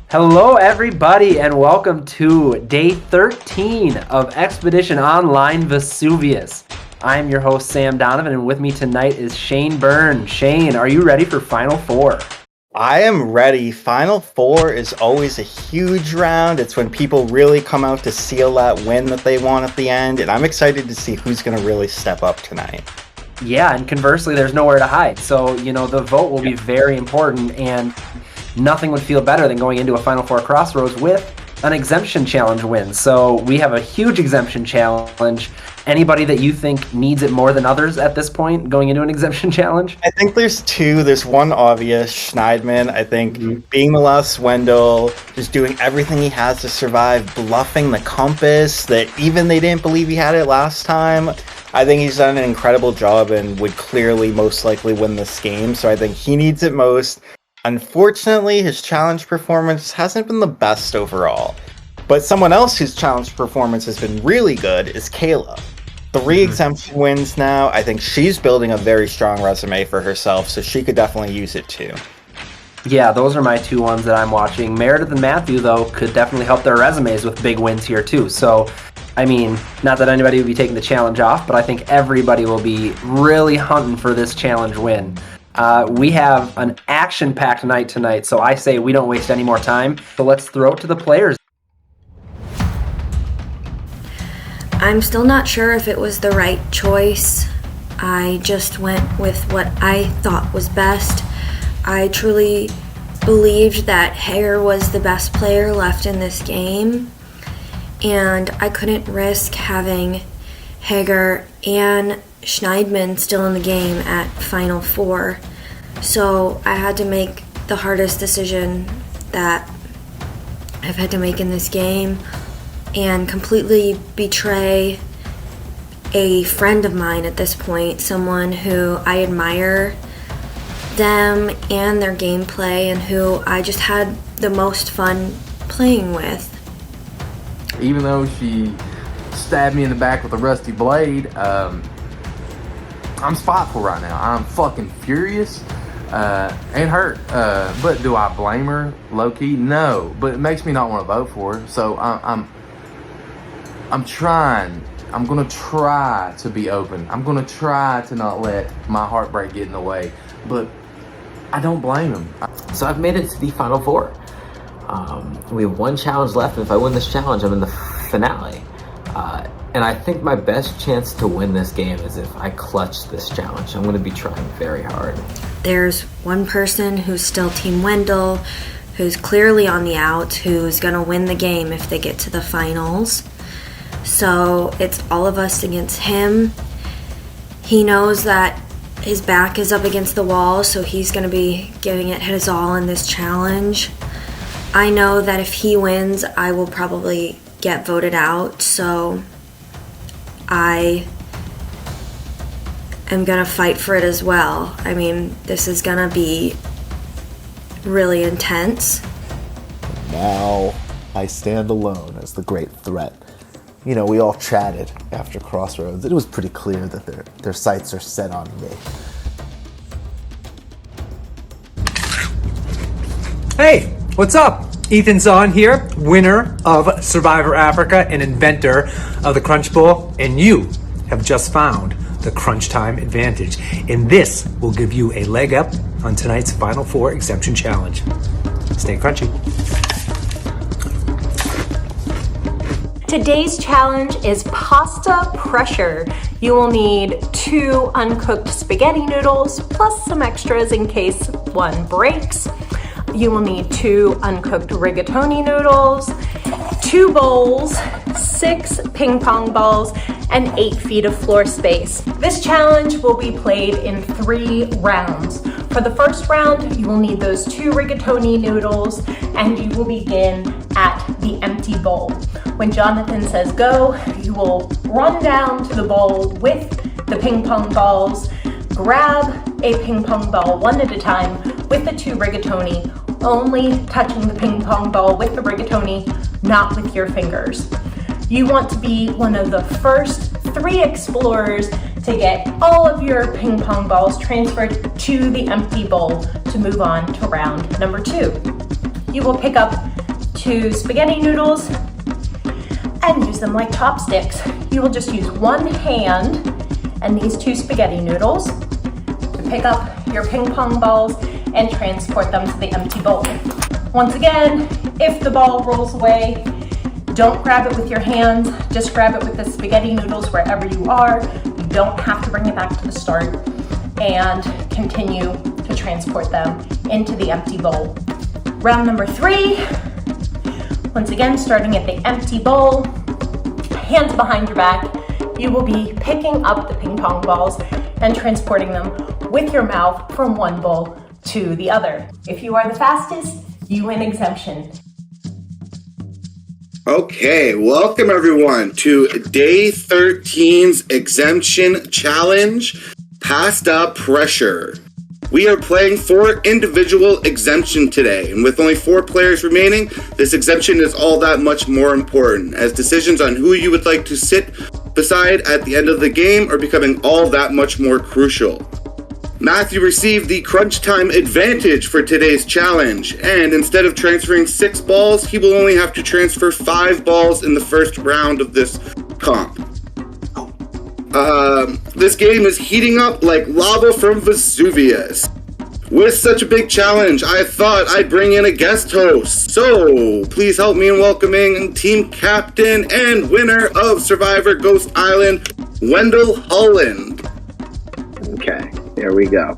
Hello, everybody, and welcome to day 13 of Expedition Online Vesuvius. I'm your host, Sam Donovan, and with me tonight is Shane Byrne. Shane, are you ready for Final Four? I am ready. Final Four is always a huge round. It's when people really come out to seal that win that they want at the end, and I'm excited to see who's going to really step up tonight. Yeah, and conversely, there's nowhere to hide. So, the vote will be very important, and nothing would feel better than going into a Final Four crossroads with an exemption challenge win. So we have a huge exemption challenge. Anybody that you think needs it more than others at this point going into an exemption challenge? I think there's two. There's one obvious, Schneidman. I think being the last Wendell, just doing everything he has to survive, bluffing the compass that even they didn't believe he had it last time. I think he's done an incredible job and would clearly most likely win this game. So I think he needs it most. Unfortunately, his challenge performance hasn't been the best overall. But someone else whose challenge performance has been really good is Kayla. 3 exemption wins now. I think she's building a very strong resume for herself, so she could definitely use it too. Yeah, those are my two ones that I'm watching. Meredith and Matthew, though, could definitely help their resumes with big wins here too. So, not that anybody would be taking the challenge off, but I think everybody will be really hunting for this challenge win. We have an action-packed night tonight, so I say we don't waste any more time. So let's throw it to the players. I'm still not sure if it was the right choice. I just went with what I thought was best. I truly believed that Hager was the best player left in this game, and I couldn't risk having Hager and Schneidman still in the game at Final Four. So I had to make the hardest decision that I've had to make in this game and completely betray a friend of mine at this point, someone who I admire them and their gameplay and who I just had the most fun playing with. Even though she stabbed me in the back with a rusty blade, I'm spiteful right now. I'm fucking furious and hurt. But do I blame her, low-key? No. But it makes me not want to vote for her. So I'm trying. I'm going to try to be open. I'm going to try to not let my heartbreak get in the way. But I don't blame him. So I've made it to the Final Four. We have one challenge left, and if I win this challenge, I'm in the finale. And I think my best chance to win this game is if I clutch this challenge. I'm going to be trying very hard. There's one person who's still Team Wendell, who's clearly on the out, who's going to win the game if they get to the finals. So it's all of us against him. He knows that his back is up against the wall, so he's going to be giving it his all in this challenge. I know that if he wins, I will probably get voted out, so I am going to fight for it as well. This is going to be really intense. Now I stand alone as the great threat. We all chatted after Crossroads. It was pretty clear that their sights are set on me. Hey, what's up? Ethan Zahn here, winner of Survivor Africa and inventor of the Crunch Bowl, and you have just found the Crunch Time Advantage, and this will give you a leg up on tonight's Final Four Exemption Challenge. Stay crunchy. Today's challenge is pasta pressure. You will need 2 uncooked spaghetti noodles plus some extras in case one breaks. You will need 2 uncooked rigatoni noodles, 2 bowls, 6 ping pong balls, and 8 feet of floor space. This challenge will be played in 3 rounds. For the first round, you will need those 2 rigatoni noodles, and you will begin at the empty bowl. When Jonathan says go, you will run down to the bowl with the ping pong balls, grab a ping pong ball one at a time with the 2 rigatoni, only touching the ping pong ball with the rigatoni, not with your fingers. You want to be one of the first 3 explorers to get all of your ping pong balls transferred to the empty bowl to move on to round number 2. You will pick up 2 spaghetti noodles and use them like chopsticks. You will just use one hand and these 2 spaghetti noodles to pick up your ping pong balls and transport them to the empty bowl. Once again, if the ball rolls away, don't grab it with your hands, just grab it with the spaghetti noodles wherever you are. You don't have to bring it back to the start, and continue to transport them into the empty bowl. Round number 3, once again, starting at the empty bowl, hands behind your back, you will be picking up the ping pong balls and transporting them with your mouth from one bowl to the other. If you are the fastest, you win exemption. Okay, welcome everyone to Day 13's Exemption Challenge, Pasta Pressure. We are playing for individual exemption today, and with only 4 players remaining, this exemption is all that much more important, as decisions on who you would like to sit beside at the end of the game are becoming all that much more crucial. Matthew received the crunch time advantage for today's challenge, and instead of transferring 6 balls, he will only have to transfer 5 balls in the first round of this comp. This game is heating up like lava from Vesuvius. With such a big challenge, I thought I'd bring in a guest host. So, please help me in welcoming team captain and winner of Survivor Ghost Island, Wendell Holland. Okay, there we go.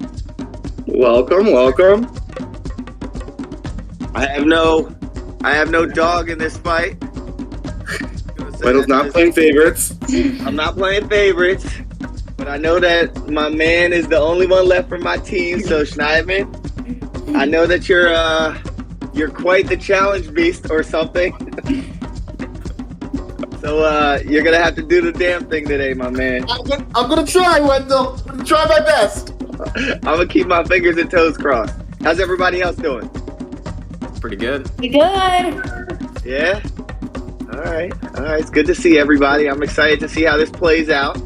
Welcome. I have no dog in this fight. Wendell's not playing favorites. I'm not playing favorites, but I know that my man is the only one left from my team. So Schneidman, I know that you're quite the challenge beast or something. So you're gonna have to do the damn thing today, my man. I'm gonna try, Wendell. I'm gonna try my best. I'm gonna keep my fingers and toes crossed. How's everybody else doing? Pretty good. You good? Yeah? All right. It's good to see everybody. I'm excited to see how this plays out.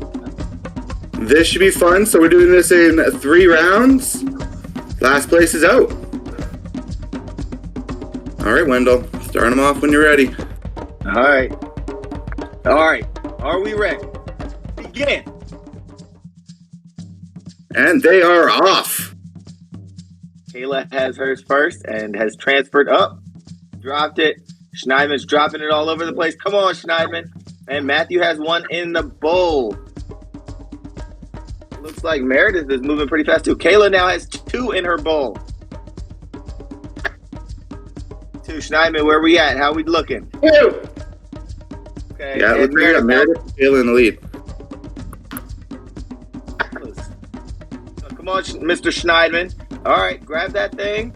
This should be fun. So we're doing this in 3 rounds. Last place is out. All right, Wendell. Start them off when you're ready. All right. Are we ready? Begin. And they are off. Kayla has hers first and has transferred up. Dropped it. Schneidman's dropping it all over the place. Come on, Schneidman. And Matthew has one in the bowl. Looks like Meredith is moving pretty fast too. Kayla now has 2 in her bowl. 2. Schneidman, where we at? How we looking? 2. Okay. Yeah, look right at Meredith and Kayla in the lead. Come on, Mr. Schneidman. All right, grab that thing.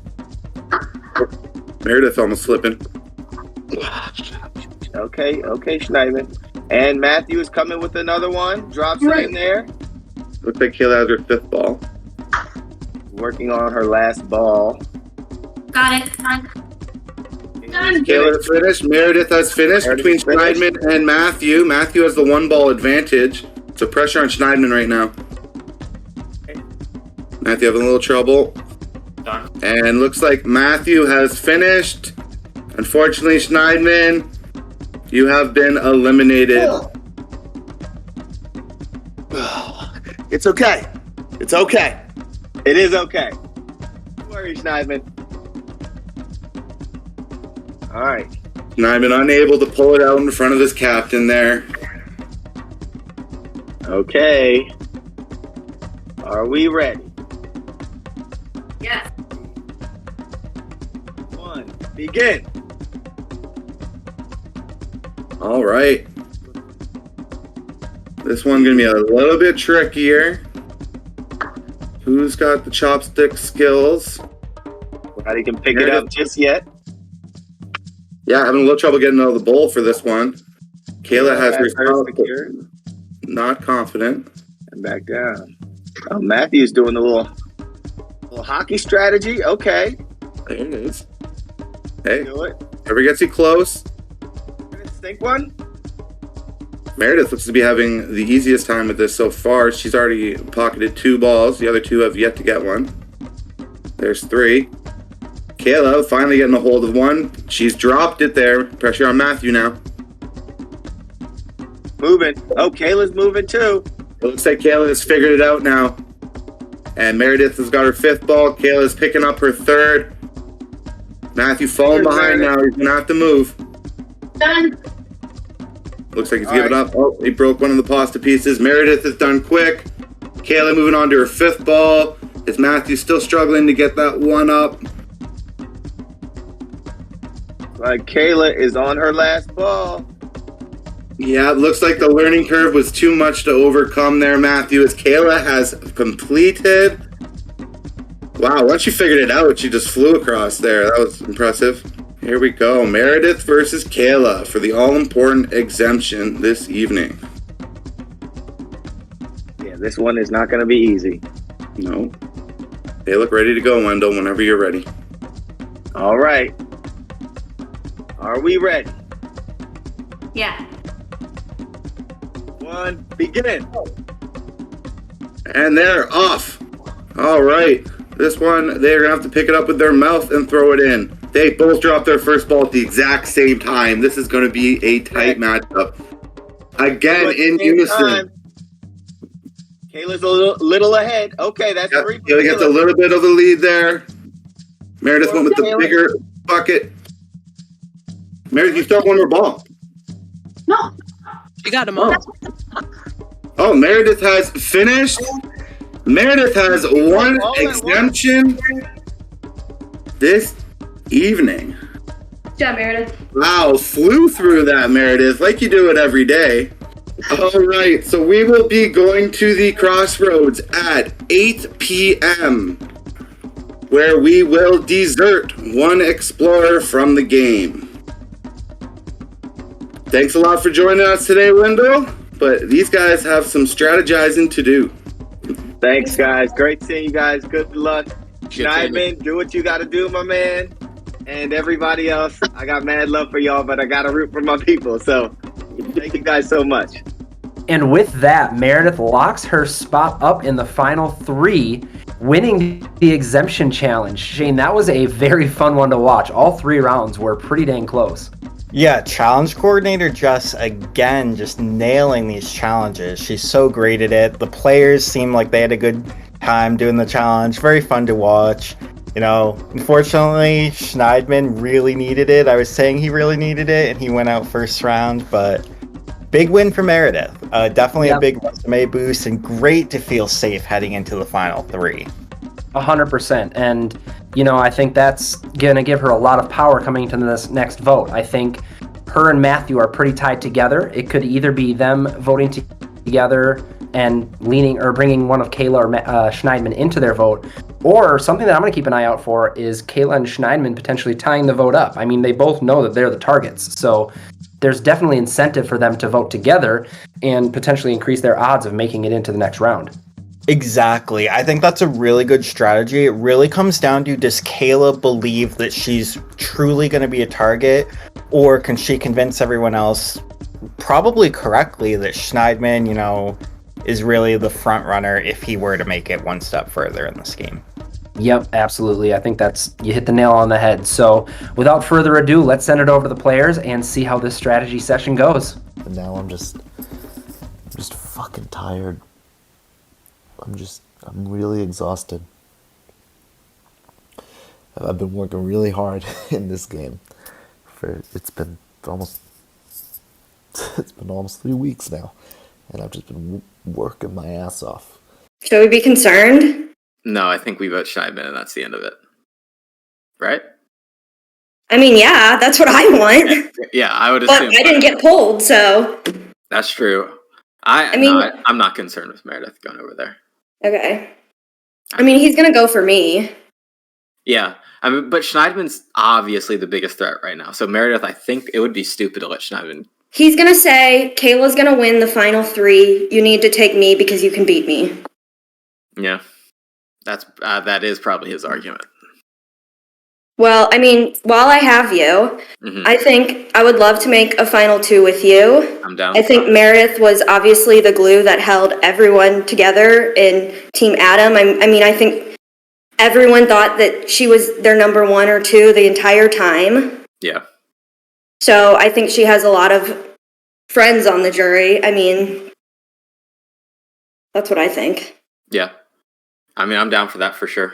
Meredith almost slipping. Okay, Schneidman. And Matthew is coming with another one. Drops it in there. Looks like Kayla has her 5th ball. Working on her last ball. Got it. Done. Kayla has finished. Meredith has finished between Schneidman and Matthew. Matthew has the 1 ball advantage. So pressure on Schneidman right now. Matthew having a little trouble. Done. And looks like Matthew has finished. Unfortunately, Schneidman, you have been eliminated. It's okay. It's okay. It is okay. Don't worry, Schneidman. All right. Schneidman unable to pull it out in front of his captain there. Okay. Are we ready? Yes. 1. Begin. All right. This one's going to be a little bit trickier. Who's got the chopstick skills? Nobody can pick it up just yet. Yeah, having a little trouble getting out of the bowl for this one. Kayla has her secure. Not confident. And back down. Oh, Matthew's doing the little hockey strategy. Okay. There it is. Hey, Do it. whoever gets you close. Think one. Meredith looks to be having the easiest time with this so far. She's already pocketed 2 balls. The other 2 have yet to get one. There's 3. Kayla finally getting a hold of one. She's dropped it there. Pressure on Matthew now. Moving. Oh, Kayla's moving too. It looks like Kayla has figured it out now. And Meredith has got her 5th ball. Kayla's picking up her 3rd. Matthew falling behind now. He's going to have to move. Done. Looks like he's giving up. Oh, he broke one of the pasta pieces. Meredith is done quick. Kayla moving on to her 5th ball. Is Matthew still struggling to get that one up? Kayla is on her last ball. Yeah, it looks like the learning curve was too much to overcome there, Matthew, as Kayla has completed. Wow, once she figured it out, she just flew across there. That was impressive. Here we go. Meredith versus Kayla for the all-important exemption this evening. Yeah, this one is not going to be easy. No. They look ready to go, Wendell, whenever you're ready. All right. Are we ready? Yeah. 1, begin. And they're off. All right. This one, they're going to have to pick it up with their mouth and throw it in. They both dropped their first ball at the exact same time. This is going to be a tight matchup. Again, in unison. Kayla's a little ahead. Okay, that's Yep, 3. Kayla gets a little bit of a lead there. Meredith went with the bigger bucket. Meredith, you still have one more ball. No. You got them all. Oh, Meredith has finished. Meredith has one exemption this evening. Good job, Meredith. Wow, flew through that, Meredith, like you do it every day. All right, so we will be going to the crossroads at 8 p.m., where we will desert one explorer from the game. Thanks a lot for joining us today, Wendell, but these guys have some strategizing to do. Thanks, guys. Great seeing you guys. Good luck. Schneidman, do what you got to do, my man. And everybody else, I got mad love for y'all, but I got to root for my people. So thank you guys so much. And with that, Meredith locks her spot up in the final 3, winning the exemption challenge. Shane, that was a very fun one to watch. All 3 rounds were pretty dang close. Yeah, challenge coordinator Jess, again, just nailing these challenges. She's so great at it. The players seem like they had a good time doing the challenge. Very fun to watch. You know, unfortunately, Schneidman really needed it. I was saying he really needed it, and he went out first round, but big win for Meredith. Definitely a big resume boost, and great to feel safe heading into the final 3. 100%. And, you know, I think that's going to give her a lot of power coming into this next vote. I think her and Matthew are pretty tied together. It could either be them voting together and leaning or bringing one of Kayla or Schneidman into their vote, or something that I'm going to keep an eye out for is Kayla and Schneidman potentially tying the vote up. I mean, they both know that they're the targets, so there's definitely incentive for them to vote together and potentially increase their odds of making it into the next round. Exactly. I think that's a really good strategy. It really comes down to, does Kayla believe that she's truly going to be a target, or can she convince everyone else, probably correctly, that Schneidman, you know, is really the front runner if he were to make it one step further in this game. Yep, absolutely. I think you hit the nail on the head. So without further ado, let's send it over to the players and see how this strategy session goes. And now I'm just fucking tired. I'm really exhausted. I've been working really hard in this game. It's been almost 3 weeks now, and I've just been working my ass off. Should we be concerned? No, I think we vote Schneidman, and that's the end of it. Right? I mean, yeah, that's what I want. Yeah, I would But assume. I didn't get pulled, so. That's true. I'm not concerned with Meredith going over there. Okay. I mean, he's going to go for me. Yeah. I mean, but Schneidman's obviously the biggest threat right now. So Meredith, I think it would be stupid to let Schneidman. He's going to say, Kayla's going to win the final 3. You need to take me because you can beat me. Yeah. That is probably his argument. Well, I mean, while I have you, I think I would love to make a final 2 with you. I'm down. I think Meredith was obviously the glue that held everyone together in Team Adam. I mean, I think everyone thought that she was their number 1 or 2 the entire time. Yeah. So I think she has a lot of friends on the jury. I mean, that's what I think. Yeah. I mean, I'm down for that for sure.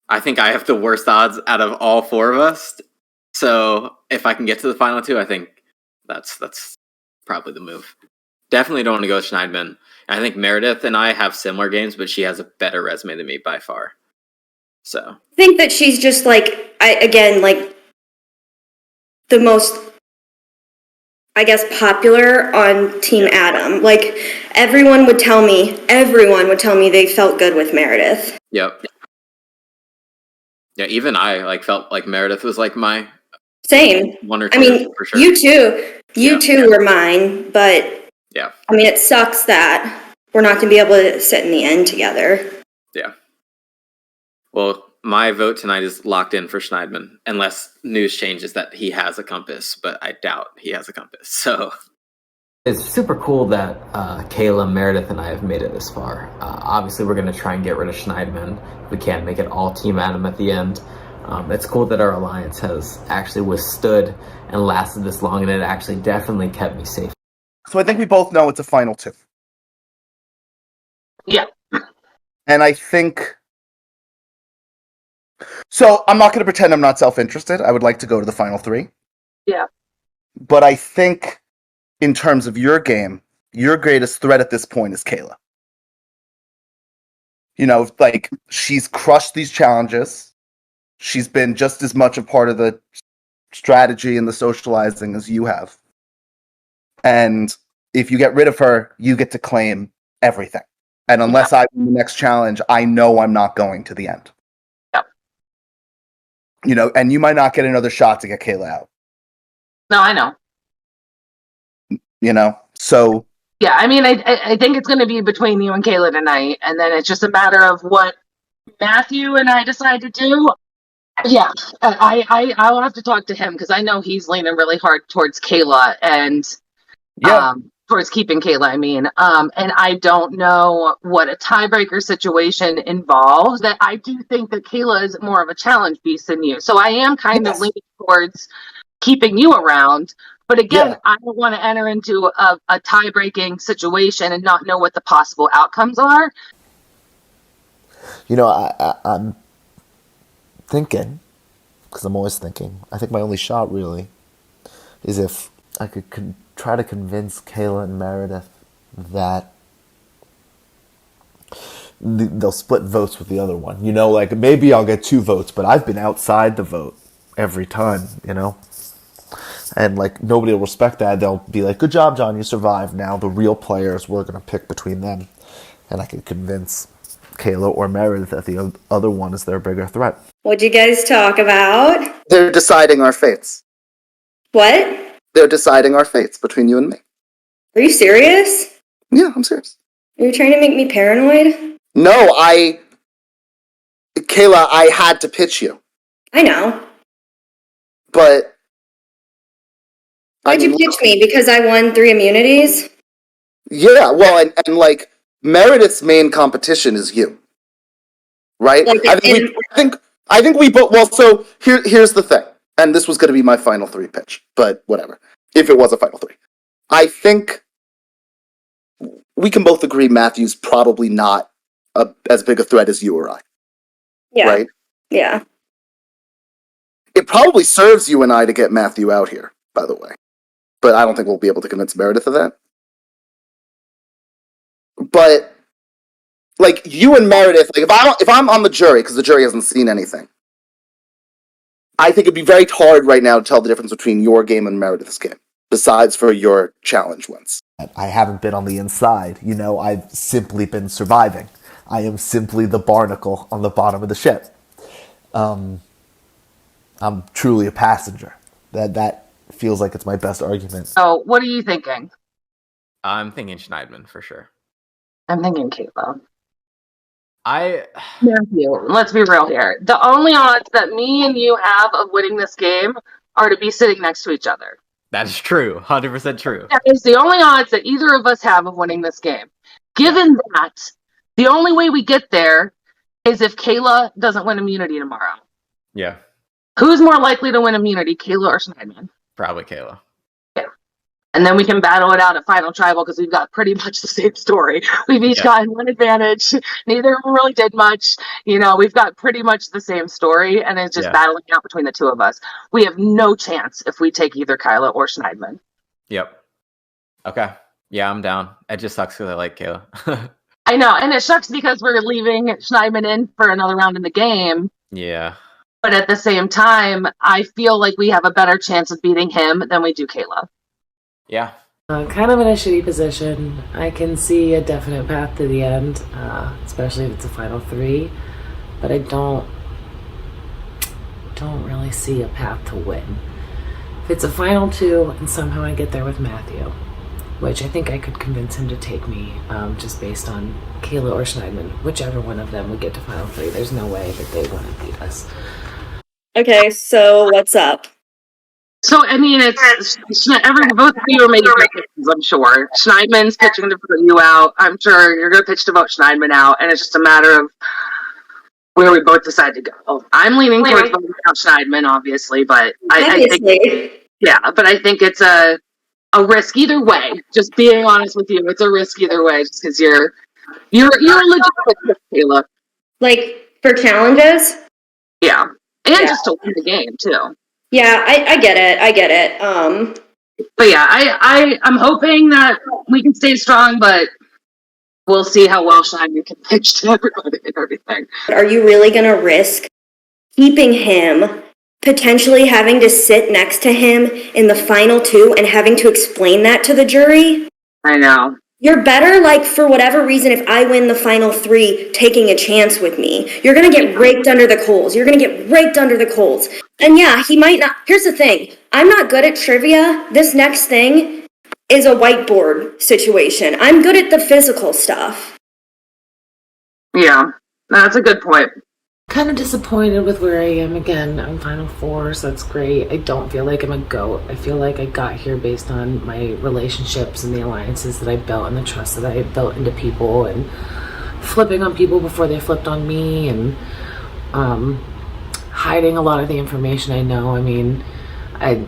I think I have the worst odds out of all 4 of us. So if I can get to the final 2, I think that's probably the move. Definitely don't want to go with Schneidman. I think Meredith and I have similar games, but she has a better resume than me by far. So I think that she's just like, the most, I guess, popular on Team Adam. Like, everyone would tell me they felt good with Meredith. Yep. Yeah, even I felt like Meredith was like my Same. 1 or 2 I mean, for sure. you two were mine, but Yeah. I mean, it sucks that we're not going to be able to sit in the end together. Yeah. Well, my vote tonight is locked in for Schneidman, unless news changes that he has a compass, but I doubt he has a compass. So it's super cool that Kayla, Meredith, and I have made it this far. Obviously, we're going to try and get rid of Schneidman. We can't make it all Team Adam at the end. It's cool that our alliance has actually withstood and lasted this long, and it actually definitely kept me safe. So I think we both know it's a final 2. Yeah. And I think... So I'm not going to pretend I'm not self-interested. I would like to go to the final 3. Yeah. But I think, in terms of your game, your greatest threat at this point is Kayla. You know, like, she's crushed these challenges. She's been just as much a part of the strategy and the socializing as you have. And if you get rid of her, you get to claim everything. And unless I win the next challenge, I know I'm not going to the end. Yep. You know, and you might not get another shot to get Kayla out. No, I know. You know, so... Yeah, I mean, I think it's going to be between you and Kayla tonight, and then it's just a matter of what Matthew and I decide to do. Yeah, I will have to talk to him because I know he's leaning really hard towards Kayla and towards keeping Kayla. I mean, and I don't know what a tiebreaker situation involves. That I do think that Kayla is more of a challenge beast than you, so I am kind of leaning towards keeping you around. But again, I don't want to enter into a tie-breaking situation and not know what the possible outcomes are. You know, I'm thinking, because I'm always thinking, I think my only shot really is if I could try to convince Kayla and Meredith that they'll split votes with the other one. You know, like, maybe I'll get 2 votes, but I've been outside the vote every time, you know? And, like, nobody will respect that. They'll be like, good job, John, you survived. Now the real players, we're going to pick between them. And I could convince Kayla or Meredith that the other one is their bigger threat. What'd you guys talk about? They're deciding our fates. What? They're deciding our fates between you and me. Are you serious? Yeah, I'm serious. Are you trying to make me paranoid? No, Kayla, I had to pitch you. I know. But... Why'd you pitch me? Because I won 3 immunities? Yeah, well, and like, Meredith's main competition is you. Right? Like, I think we both... Well, so, here's the thing. And this was going to be my final 3 pitch. But whatever. If it was a final 3. I think we can both agree Matthew's probably not as big a threat as you or I. Yeah. Right? Yeah. It probably serves you and I to get Matthew out here, by the way. But I don't think we'll be able to convince Meredith of that. But, like, you and Meredith, like, if I'm on the jury, because the jury hasn't seen anything, I think it'd be very hard right now to tell the difference between your game and Meredith's game, besides for your challenge ones. I haven't been on the inside, you know, I've simply been surviving. I am simply the barnacle on the bottom of the ship. I'm truly a passenger. That feels like it's my best argument. So, what are you thinking? I'm thinking Schneidman for sure. I'm thinking Kayla. Matthew, let's be real here. The only odds that me and you have of winning this game are to be sitting next to each other. That is true. 100% true. That is the only odds that either of us have of winning this game. Given that, the only way we get there is if Kayla doesn't win immunity tomorrow. Yeah, Who's more likely to win immunity, Kayla or Schneidman? probably Kayla. Yeah. And then we can battle it out at Final Tribal because we've got pretty much the same story. We've each gotten one advantage. Neither of them really did much. We've got pretty much the same story, and it's just battling out between the two of us. We have no chance if we take either Kyla or Schneidman. Yep. Okay. Yeah, I'm down. It just sucks because I like Kayla. I know, and it sucks because we're leaving Schneidman in for another round in the game. Yeah. But at the same time, I feel like we have a better chance of beating him than we do Kayla. Yeah. Kind of in a shitty position. I can see a definite path to the end, especially if it's a final 3. But I don't really see a path to win. If it's a final 2 and somehow I get there with Matthew, which I think I could convince him to take me, just based on Kayla or Schneidman, whichever one of them would get to final 3. There's no way that they want to beat us. Okay, so what's up? So, I mean, it's both of you are making pitches, I'm sure. Schneidman's pitching to put you out. I'm sure you're going to pitch to vote Schneidman out, and it's just a matter of where we both decide to go. I'm leaning towards voting out Schneidman, obviously, but I think it's a risk either way. Just being honest with you, it's a risk either way, just because you're a legitimate Kayla. Like, for challenges? Yeah. And just to win the game, too. Yeah, I get it. But yeah, I'm hoping that we can stay strong, but we'll see how well Schneidman can pitch to everybody and everything. Are you really going to risk keeping him, potentially having to sit next to him in the final 2 and having to explain that to the jury? I know. You're better, like, for whatever reason, if I win the final 3, taking a chance with me. You're going to get raked under the coals. And yeah, he might not. Here's the thing. I'm not good at trivia. This next thing is a whiteboard situation. I'm good at the physical stuff. Yeah, that's a good point. Kind of disappointed with where I am again. I'm final 4, so that's great. I don't feel like I'm a GOAT. I feel like I got here based on my relationships and the alliances that I built and the trust that I built into people and flipping on people before they flipped on me and hiding a lot of the information I know. I mean, I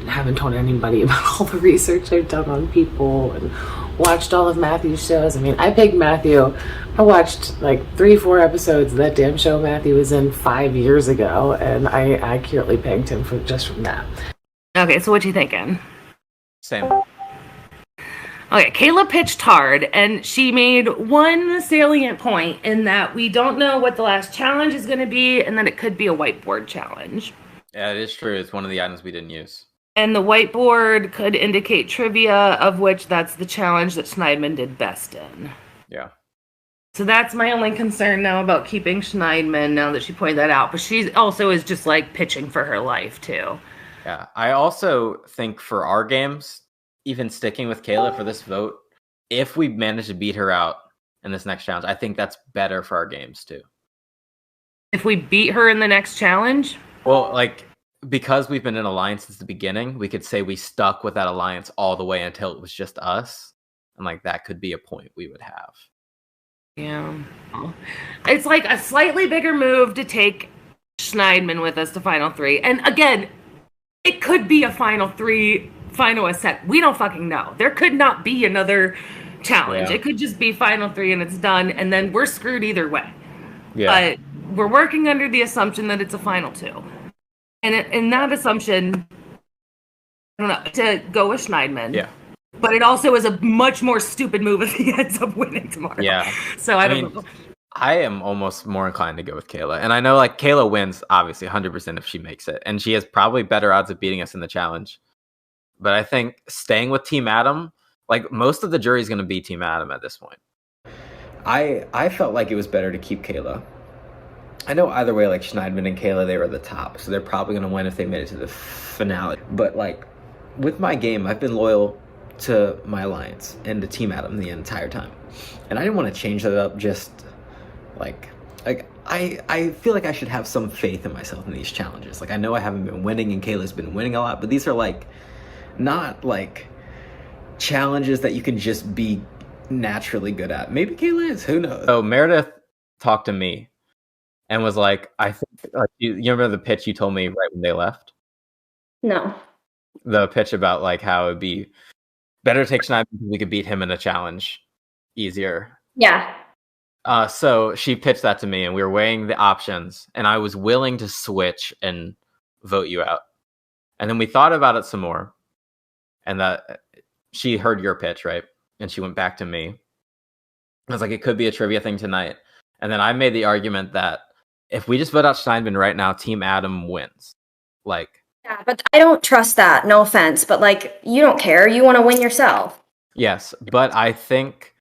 haven't told anybody about all the research I've done on people and watched all of Matthew's shows. I mean, I picked Matthew. I watched like 3-4 episodes of that damn show Matthew was in 5 years ago, and I accurately pegged him from that. Okay, so what you thinking? Same. Okay, Kayla pitched hard, and she made one salient point in that we don't know what the last challenge is going to be, and that it could be a whiteboard challenge. Yeah, it is true. It's one of the items we didn't use. And the whiteboard could indicate trivia, of which that's the challenge that Schneidman did best in. Yeah. So that's my only concern now about keeping Schneidman, now that she pointed that out. But she also is just like pitching for her life, too. Yeah. I also think for our games, even sticking with Kayla for this vote, if we manage to beat her out in this next challenge, I think that's better for our games, too. If we beat her in the next challenge? Well, like, because we've been in alliance since the beginning, we could say we stuck with that alliance all the way until it was just us. And, like, that could be a point we would have. Yeah. It's like a slightly bigger move to take Schneidman with us to Final 3. And again, it could be a Final 3, Final Ascent. We don't fucking know. There could not be another challenge. Yeah. It could just be Final 3 and it's done, and then we're screwed either way. Yeah. But we're working under the assumption that it's a Final 2. And in that assumption, I don't know, to go with Schneidman. Yeah. But it also is a much more stupid move if he ends up winning tomorrow. Yeah. So I don't know. I am almost more inclined to go with Kayla. And I know, like, Kayla wins, obviously, 100% if she makes it. And she has probably better odds of beating us in the challenge. But I think staying with Team Adam, like, most of the jury is going to be Team Adam at this point. I felt like it was better to keep Kayla. I know either way, like, Schneidman and Kayla, they were the top. So they're probably going to win if they made it to the finale. But, like, with my game, I've been loyal to my alliance and to Team Adam the entire time. And I didn't want to change that up just... Like I feel like I should have some faith in myself in these challenges. Like, I know I haven't been winning and Kayla's been winning a lot, but these are like not like challenges that you can just be naturally good at. Maybe Kayla is, who knows? So Meredith talked to me and was like, I think you remember the pitch you told me right when they left? No. The pitch about like how it'd be better to take Schneidman because we could beat him in a challenge easier. Yeah. So she pitched that to me, and we were weighing the options, and I was willing to switch and vote you out. And then we thought about it some more, and that she heard your pitch, right? And she went back to me. I was like, it could be a trivia thing tonight. And then I made the argument that if we just vote out Schneidman right now, Team Adam wins. Like, Yeah, but I don't trust that. No offense, but like, you don't care. You want to win yourself. yes, but I think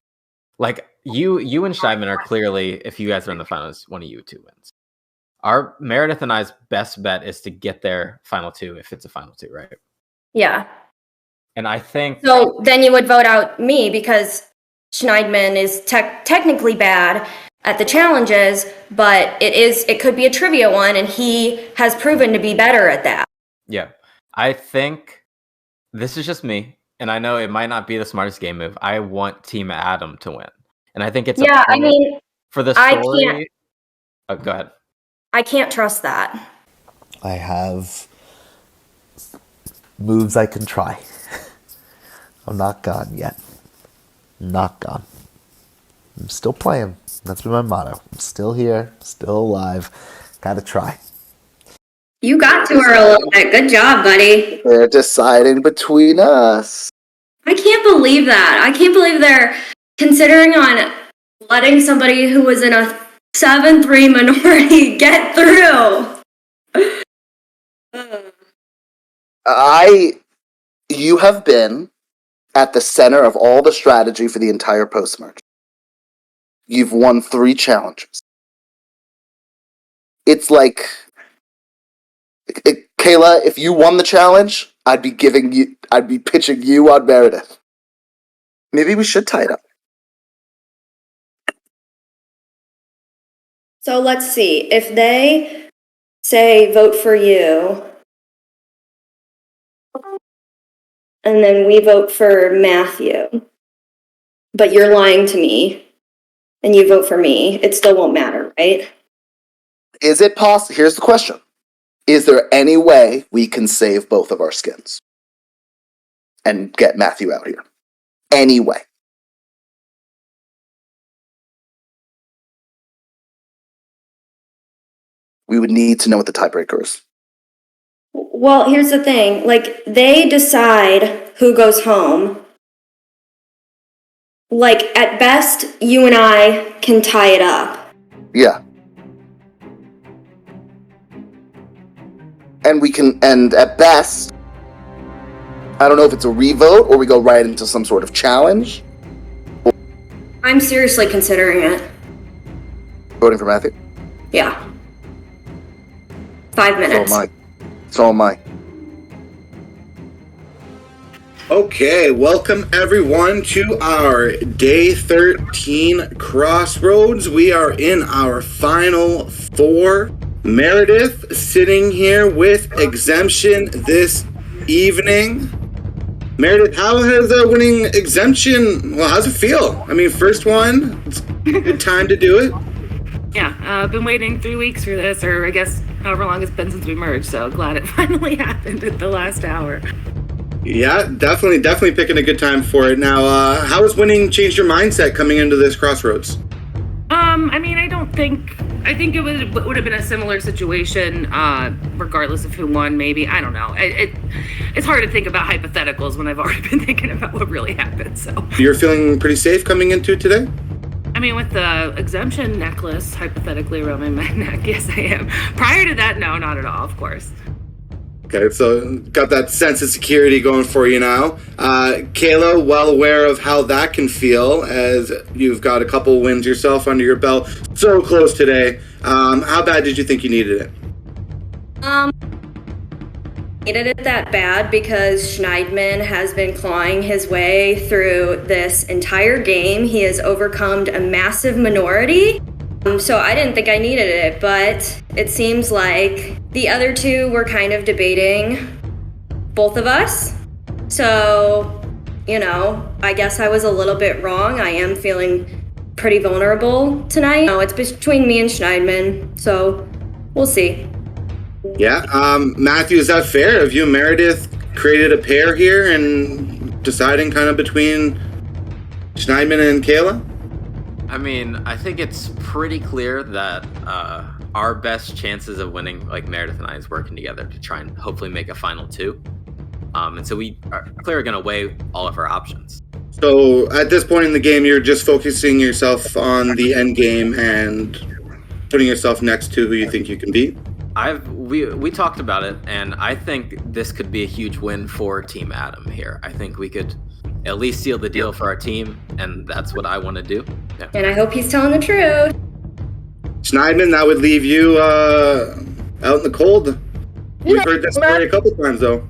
like you and Schneidman are clearly, if you guys are in the finals, one of you two wins. Our Meredith and I's best bet is to get there final two if it's a final two, right? Yeah. And I think So then you would vote out me because Schneidman is technically bad at the challenges, but it could be a trivia one, and he has proven to be better at that. yeah, I think this is just me, and I know it might not be the smartest game move. I want Team Adam to win, and I think it's Yeah, I mean, for the I story. can't- Oh, go ahead. I can't trust that. I have moves I can try. I'm not gone yet. Not gone. I'm still playing. That's been my motto. I'm still here, still alive. Gotta try. You got to her a little bit. Good job, buddy. They're deciding between us. I can't believe that. I can't believe they're considering on letting somebody who was in a 7-3 minority get through. You have been at the center of all the strategy for the entire post-merge. You've won 3 challenges. It's like, Kayla, if you won the challenge, I'd be pitching you on Meredith. Maybe we should tie it up. So let's see. If they say vote for you, and then we vote for Matthew, but you're lying to me, and you vote for me, it still won't matter, right? Is it possible? Here's the question. Is there any way we can save both of our skins and get Matthew out here? Any way? We would need to know what the tiebreaker is. Well, here's the thing. Like, they decide who goes home. Like, at best, you and I can tie it up. Yeah. And we can, and at best, I don't know if it's a revote or we go right into some sort of challenge. I'm seriously considering it. Voting for Matthew? Yeah. 5 minutes. So am I. Okay, welcome everyone to our day 13 crossroads. We are in our final 4. Meredith sitting here with exemption this evening. Meredith, how has winning exemption, well, how's it feel? I mean, first one, it's a good time to do it. Yeah, I've been waiting 3 weeks for this, or I guess however long it's been since we merged, so glad it finally happened at the last hour. Yeah, definitely picking a good time for it. Now, how has winning changed your mindset coming into this crossroads? I mean, I think it would have been a similar situation, regardless of who won, maybe. I don't know. It's hard to think about hypotheticals when I've already been thinking about what really happened, so. You're feeling pretty safe coming into today? I mean, with the exemption necklace hypothetically around my neck, yes, I am. Prior to that, no, not at all, of course. Okay, so got that sense of security going for you now. Kayla, well aware of how that can feel as you've got a couple wins yourself under your belt. So close today. How bad did you think you needed it? Needed it that bad because Schneidman has been clawing his way through this entire game. He has overcome a massive minority. So I didn't think I needed it, but it seems like the other two were kind of debating both of us. So, I guess I was a little bit wrong. I am feeling pretty vulnerable tonight. No, it's between me and Schneidman, so we'll see. Yeah, Matthew, is that fair? Have you and Meredith created a pair here and deciding kind of between Schneidman and Kayla? I mean, I think it's pretty clear that our best chances of winning, like Meredith and I, is working together to try and hopefully make a final 2. And so we are clearly going to weigh all of our options. So at this point in the game, you're just focusing yourself on the end game and putting yourself next to who you think you can beat? We talked about it, and I think this could be a huge win for Team Adam here. I think we could at least seal the deal for our team, and that's what I want to do. Yeah. And I hope he's telling the truth. Schneidman, that would leave you out in the cold. We've heard that story a couple times, though.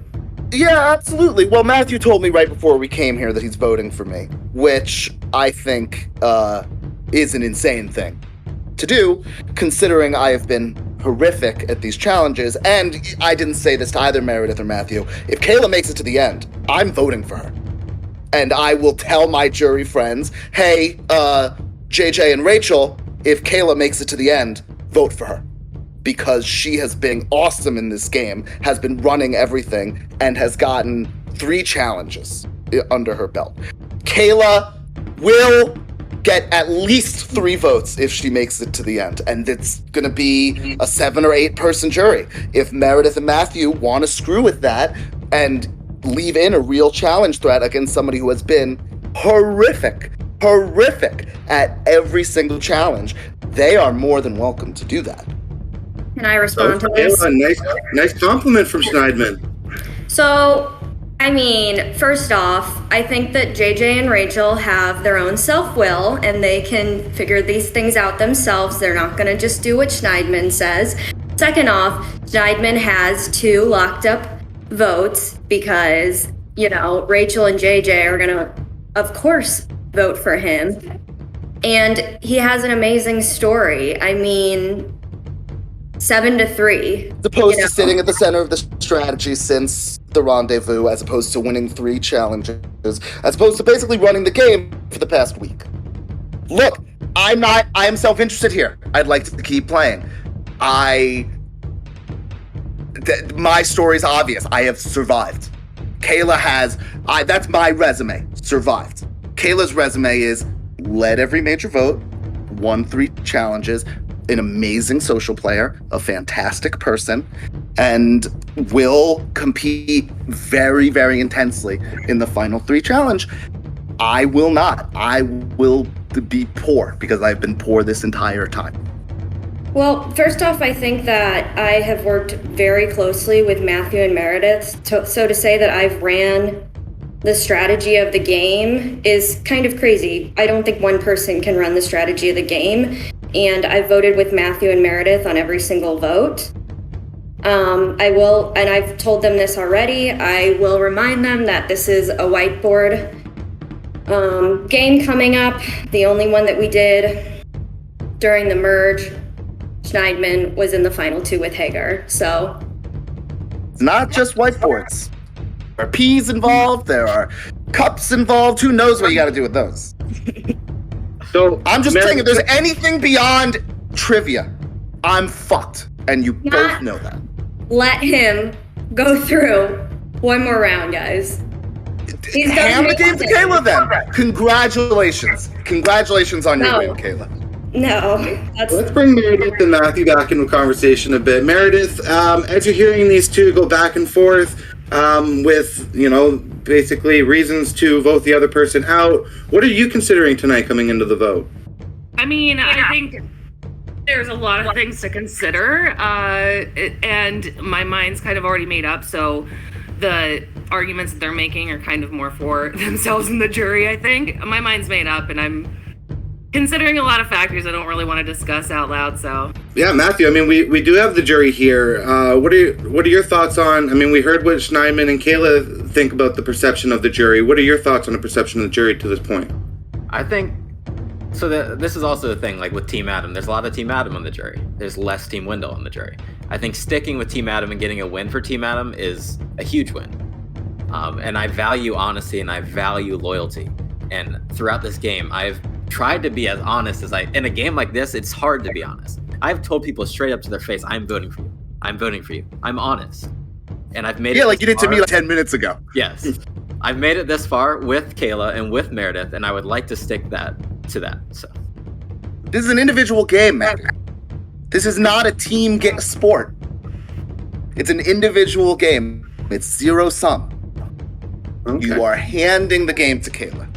Yeah, absolutely. Well, Matthew told me right before we came here that he's voting for me, which I think is an insane thing to do, considering I have been horrific at these challenges, and I didn't say this to either Meredith or Matthew. If Kayla makes it to the end, I'm voting for her. And I will tell my jury friends, hey, JJ and Rachel, if Kayla makes it to the end, vote for her. Because she has been awesome in this game, has been running everything, and has gotten 3 challenges under her belt. Kayla will get at least 3 votes if she makes it to the end, and it's gonna be a 7 or 8 person jury. If Meredith and Matthew want to screw with that and leave in a real challenge threat against somebody who has been horrific at every single challenge, they are more than welcome to do that. Can I respond to this? Nice compliment from Schneidman. So, I mean, first off, I think that JJ and Rachel have their own self-will and they can figure these things out themselves. They're not going to just do what Schneidman says. Second off, Schneidman has 2 locked up votes because, you know, Rachel and JJ are going to, of course, vote for him. And he has an amazing story. I mean, 7-3. As opposed to sitting at the center of the strategy since the rendezvous, as opposed to winning 3 challenges, as opposed to basically running the game for the past week. Look, I am self-interested here. I'd like to keep playing. My story's obvious. I have survived. Kayla has, that's my resume, survived. Kayla's resume is led every major vote, won 3 challenges, an amazing social player, a fantastic person, and will compete very, very intensely in the final 3 challenge. I will not. I will be poor because I've been poor this entire time. Well, first off, I think that I have worked very closely with Matthew and Meredith. So to say that I've ran the strategy of the game is kind of crazy. I don't think one person can run the strategy of the game. And I voted with Matthew and Meredith on every single vote. I will, and I've told them this already, I will remind them that this is a whiteboard game coming up. The only one that we did during the merge, Schneidman was in the final 2 with Hagar, so. It's not just whiteboards. There are peas involved, there are cups involved, who knows what you gotta do with those. So I'm just saying, if there's anything beyond trivia, I'm fucked, and you both know that. Let him go through one more round, guys. Hand the game to Kayla then. Congratulations. Congratulations on your win, Kayla. No. Let's bring Meredith and Matthew back into conversation a bit. Meredith, as you're hearing these 2 go back and forth with, you know, basically reasons to vote the other person out, what are you considering tonight coming into the vote? I mean, I think there's a lot of things to consider, and my mind's kind of already made up, so the arguments that they're making are kind of more for themselves and the jury, I think. My mind's made up, and I'm considering a lot of factors I don't really want to discuss out loud, so. Yeah, Matthew, I mean, we do have the jury here. What are your thoughts on, I mean, we heard what Schneidman and Kayla think about the perception of the jury. What are your thoughts on the perception of the jury to this point? I think, so this is also the thing, like with Team Adam, there's a lot of Team Adam on the jury. There's less Team Wendell on the jury. I think sticking with Team Adam and getting a win for Team Adam is a huge win. And I value honesty and I value loyalty. And throughout this game, I've tried to be as honest as in a game like this, it's hard to be honest. I've told people straight up to their face, I'm voting for you. I'm voting for you. I'm honest. And I've made it. Yeah, like you did to me like 10 minutes ago. Yes. I've made it this far with Kayla and with Meredith, and I would like to stick to that. So this is an individual game, man. This is not a team sport. It's an individual game. It's zero sum. Okay. You are handing the game to Kayla.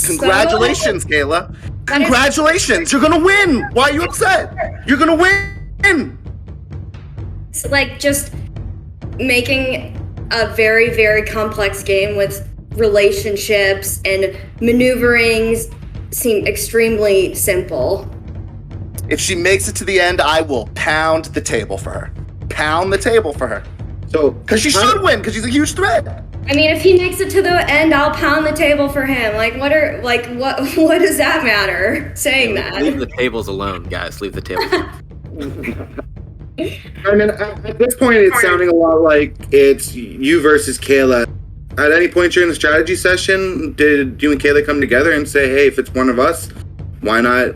Congratulations, Kayla. Congratulations. You're gonna win. Why are you upset? You're gonna win. It's like just making a very, very complex game with relationships and maneuverings seem extremely simple. If she makes it to the end, I will pound the table for her. Pound the table for her. So, because she should win, because she's a huge threat. I mean, if he makes it to the end, I'll pound the table for him. Like, what does that matter? Saying that. Leave the tables alone, guys. Leave the tables alone. I mean, at this point, it's sounding a lot like it's you versus Kayla. At any point during the strategy session, did you and Kayla come together and say, hey, if it's one of us, why not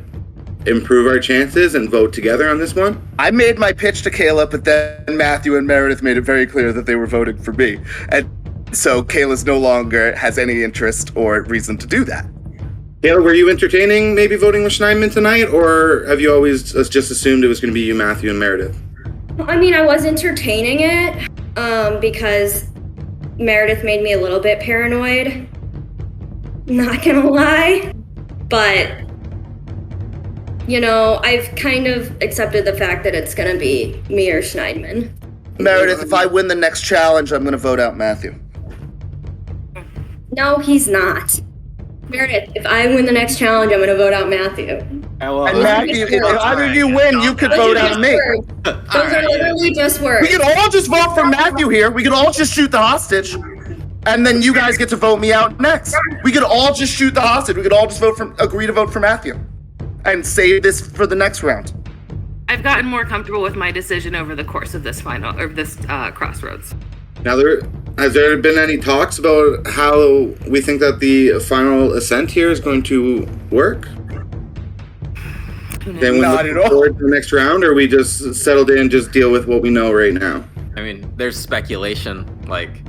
improve our chances and vote together on this one? I made my pitch to Kayla, but then Matthew and Meredith made it very clear that they were voting for me. And so Kayla's no longer has any interest or reason to do that. Kayla, were you entertaining maybe voting with Schneidman tonight, or have you always just assumed it was going to be you, Matthew, and Meredith? I mean, I was entertaining it because Meredith made me a little bit paranoid. Not gonna lie. But, you know, I've kind of accepted the fact that it's gonna be me or Schneidman. Meredith, if I win the next challenge, I'm gonna vote out Matthew. No, he's not. Meredith, if I win the next challenge, I'm gonna vote out Matthew. And Matthew, if either of you win, you could vote out me. Those are literally just words. We could all just vote for Matthew here. We could all just shoot the hostage. And then you guys get to vote me out next. We could all just shoot the hostage. We could all just agree to vote for Matthew. And save this for the next round. I've gotten more comfortable with my decision over the course of this crossroads. Now, has there been any talks about how we think that the final ascent here is going to work? Then we look forward to the next round, or we just settled in and just deal with what we know right now? I mean, there's speculation. Like,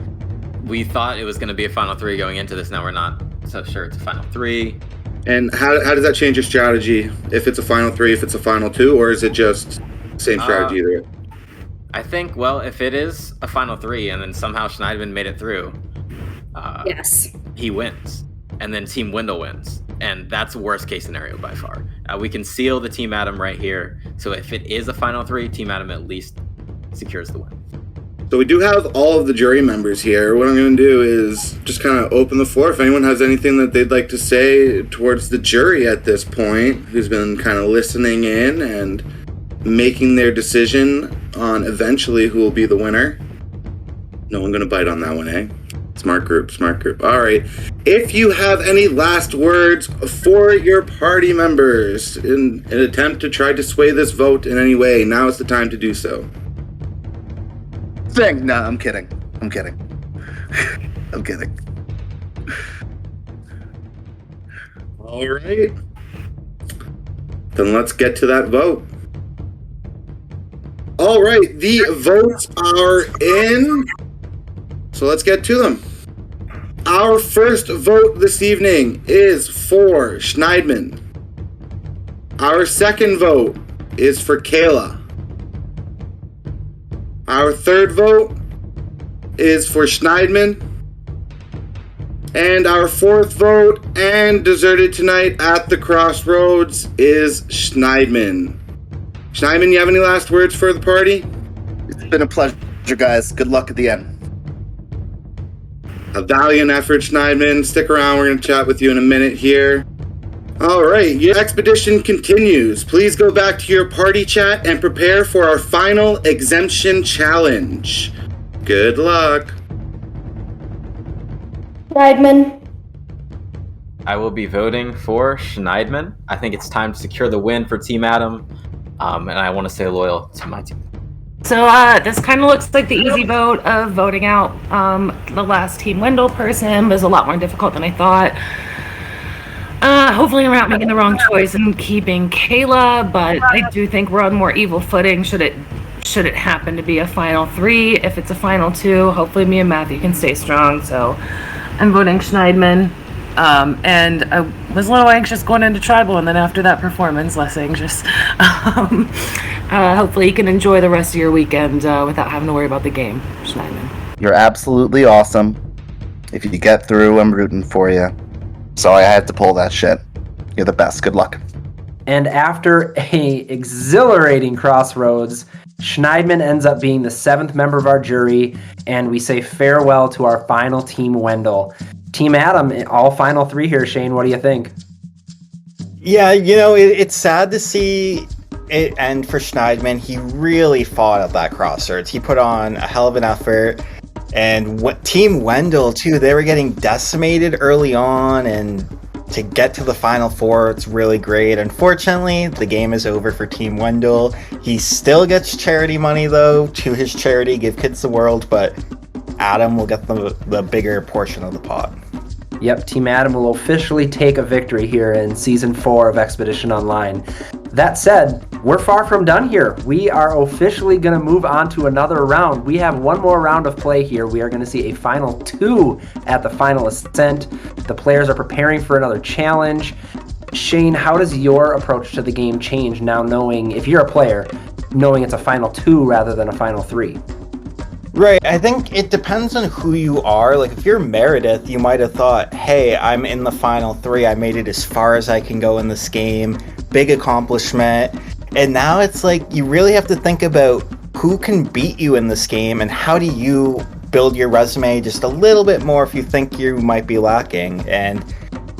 we thought it was going to be a final three going into this. Now we're not so sure it's a final three. And how does that change your strategy? If it's a final three, if it's a final two, or is it just same strategy there? I think, well, if it is a final three and then somehow Schneidman made it through, yes, he wins. And then Team Wendell wins. And that's the worst case scenario by far. We can seal the Team Adam right here. So if it is a final three, Team Adam at least secures the win. So we do have all of the jury members here. What I'm going to do is just kind of open the floor. If anyone has anything that they'd like to say towards the jury at this point, who's been kind of listening in and making their decision on eventually who will be the winner. No one going to bite on that one, eh? Smart group. All right. If you have any last words for your party members in an attempt to try to sway this vote in any way, now is the time to do so. No, I'm kidding. I'm kidding. All right. Then let's get to that vote. All right, the votes are in. So let's get to them. Our first vote this evening is for Schneidman. Our second vote is for Kayla. Our third vote is for Schneidman. And our fourth vote, and deserted tonight at the crossroads, is Schneidman. Schneidman, you have any last words for the party? It's been a pleasure, guys. Good luck at the end. A valiant effort, Schneidman. Stick around. We're going to chat with you in a minute here. All right, your expedition continues. Please go back to your party chat and prepare for our final exemption challenge. Good luck. Schneidman. I will be voting for Schneidman. I think it's time to secure the win for Team Adam, and I want to stay loyal to my team. So this kind of looks like the easy vote of voting out the last Team Wendell person, but it's a lot more difficult than I thought. Hopefully, we're not making the wrong choice in keeping Kayla, but I do think we're on more evil footing. Should it happen to be a final 3? If it's a final 2, hopefully me and Matthew can stay strong. So I'm voting Schneidman. And I was a little anxious going into tribal, and then after that performance, less anxious. Hopefully, you can enjoy the rest of your weekend without having to worry about the game, Schneidman. You're absolutely awesome. If you get through, I'm rooting for you. Sorry I had to pull that shit. You're the best. Good luck. And after a exhilarating crossroads, Schneidman ends up being the 7th member of our jury, and we say farewell to our final team, Wendell. Team Adam, all final 3 here. Shane, what do you think? Yeah, it's sad to see it end for Schneidman. He really fought at that crossroads. He put on a hell of an effort. And Team Wendell, too, they were getting decimated early on, and to get to the Final 4, it's really great. Unfortunately, the game is over for Team Wendell. He still gets charity money, though, to his charity, Give Kids the World, but Adam will get the bigger portion of the pot. Yep, Team Adam will officially take a victory here in Season 4 of Expedition Online. That said, we're far from done here. We are officially going to move on to another round. We have one more round of play here. We are going to see a final 2 at the final ascent. The players are preparing for another challenge. Shane, how does your approach to the game change now knowing, if you're a player, knowing it's a final 2 rather than a final 3? Right, I think it depends on who you are. Like, if you're Meredith, you might have thought, hey, I'm in the final 3. I made it as far as I can go in this game. Big accomplishment. And now it's like, you really have to think about who can beat you in this game and how do you build your resume just a little bit more if you think you might be lacking. And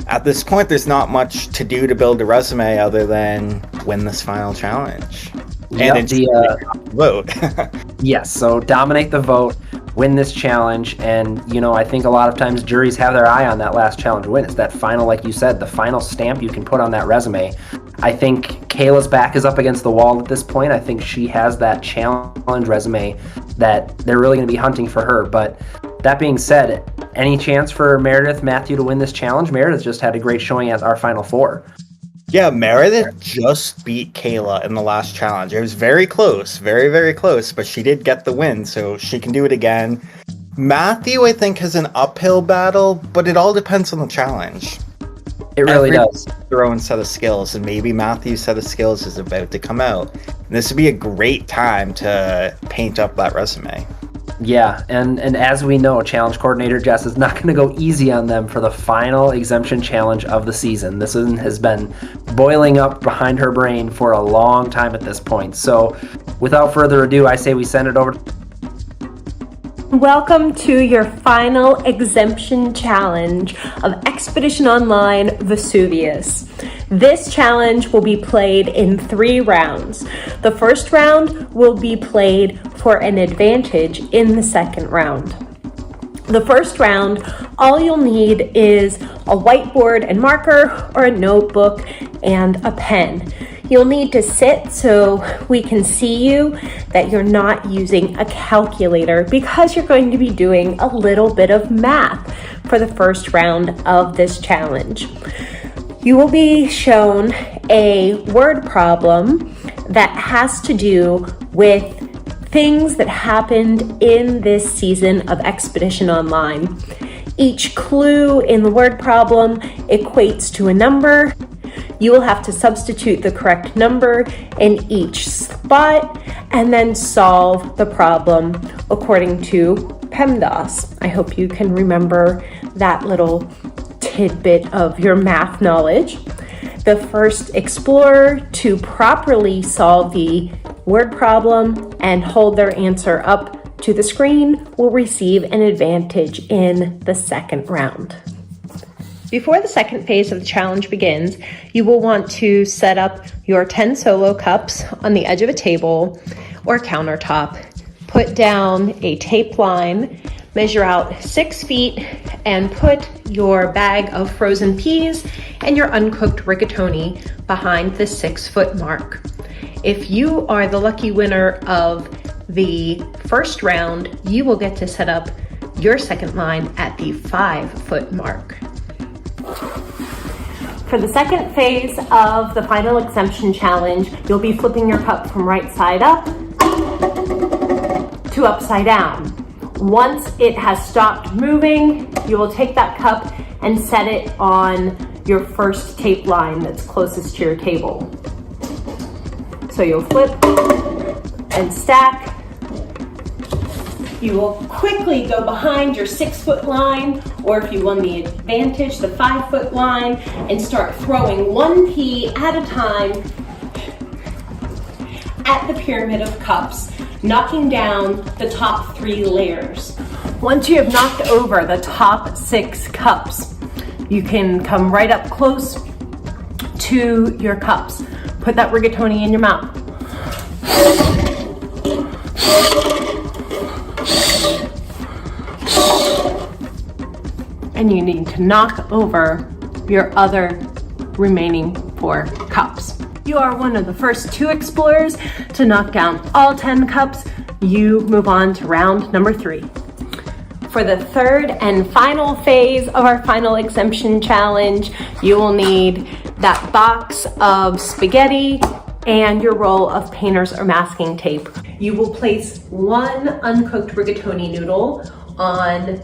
at this point, there's not much to do to build a resume other than win this final challenge. Yep, and vote. Yes, so dominate the vote, win this challenge, and I think a lot of times juries have their eye on that last challenge win. It's that final, like you said, the final stamp you can put on that resume. I think Kayla's back is up against the wall at this point. I think she has that challenge resume that they're really going to be hunting for her. But that being said, any chance for Meredith Matthew to win this challenge? Meredith just had a great showing at our final 4. Yeah, Meredith just beat Kayla in the last challenge. It was very close, very, very close, but she did get the win, so she can do it again. Matthew, I think, has an uphill battle, but it all depends on the challenge. It really does. Their own set of skills, and maybe Matthew's set of skills is about to come out. And this would be a great time to paint up that resume. Yeah, and as we know, challenge coordinator Jess is not going to go easy on them for the final exemption challenge of the season. This one has been boiling up behind her brain for a long time at this point. So without further ado, I say we send it over to... Welcome to your final exemption challenge of Expedition Online Vesuvius. This challenge will be played in 3 rounds. The first round will be played for an advantage in the second round. The first round, all you'll need is a whiteboard and marker or a notebook and a pen. You'll need to sit so we can see you, that you're not using a calculator, because you're going to be doing a little bit of math for the first round of this challenge. You will be shown a word problem that has to do with things that happened in this season of Expedition Online. Each clue in the word problem equates to a number. You will have to substitute the correct number in each spot and then solve the problem according to PEMDAS. I hope you can remember that little tidbit of your math knowledge. The first explorer to properly solve the word problem and hold their answer up to the screen will receive an advantage in the second round. Before the second phase of the challenge begins, you will want to set up your 10 solo cups on the edge of a table or countertop. Put down a tape line, measure out 6 feet, and put your bag of frozen peas and your uncooked rigatoni behind the 6-foot mark. If you are the lucky winner of the first round, you will get to set up your second line at the 5-foot mark. For the second phase of the final exemption challenge, you'll be flipping your cup from right side up to upside down. Once it has stopped moving, you will take that cup and set it on your first tape line that's closest to your table. So you'll flip and stack. You will quickly go behind your 6-foot line, or if you won the advantage, the 5-foot line, and start throwing one pea at a time at the pyramid of cups, knocking down the top 3 layers. Once you have knocked over the top 6 cups, you can come right up close to your cups. Put that rigatoni in your mouth. And you need to knock over your other remaining 4 cups. You are one of the first 2 explorers to knock down all 10 cups. You move on to round number 3. For the third and final phase of our final exemption challenge, you will need that box of spaghetti and your roll of painter's or masking tape. You will place 1 uncooked rigatoni noodle on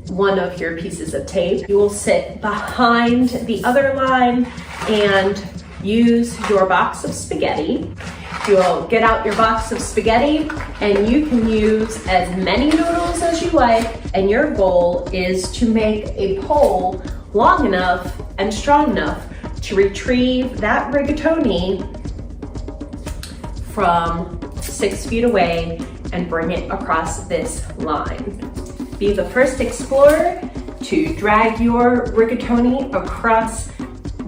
one of your pieces of tape. You will sit behind the other line and use your box of spaghetti. You'll get out your box of spaghetti and you can use as many noodles as you like, and your goal is to make a pole long enough and strong enough to retrieve that rigatoni from 6 feet away and bring it across this line. Be the first explorer to drag your rigatoni across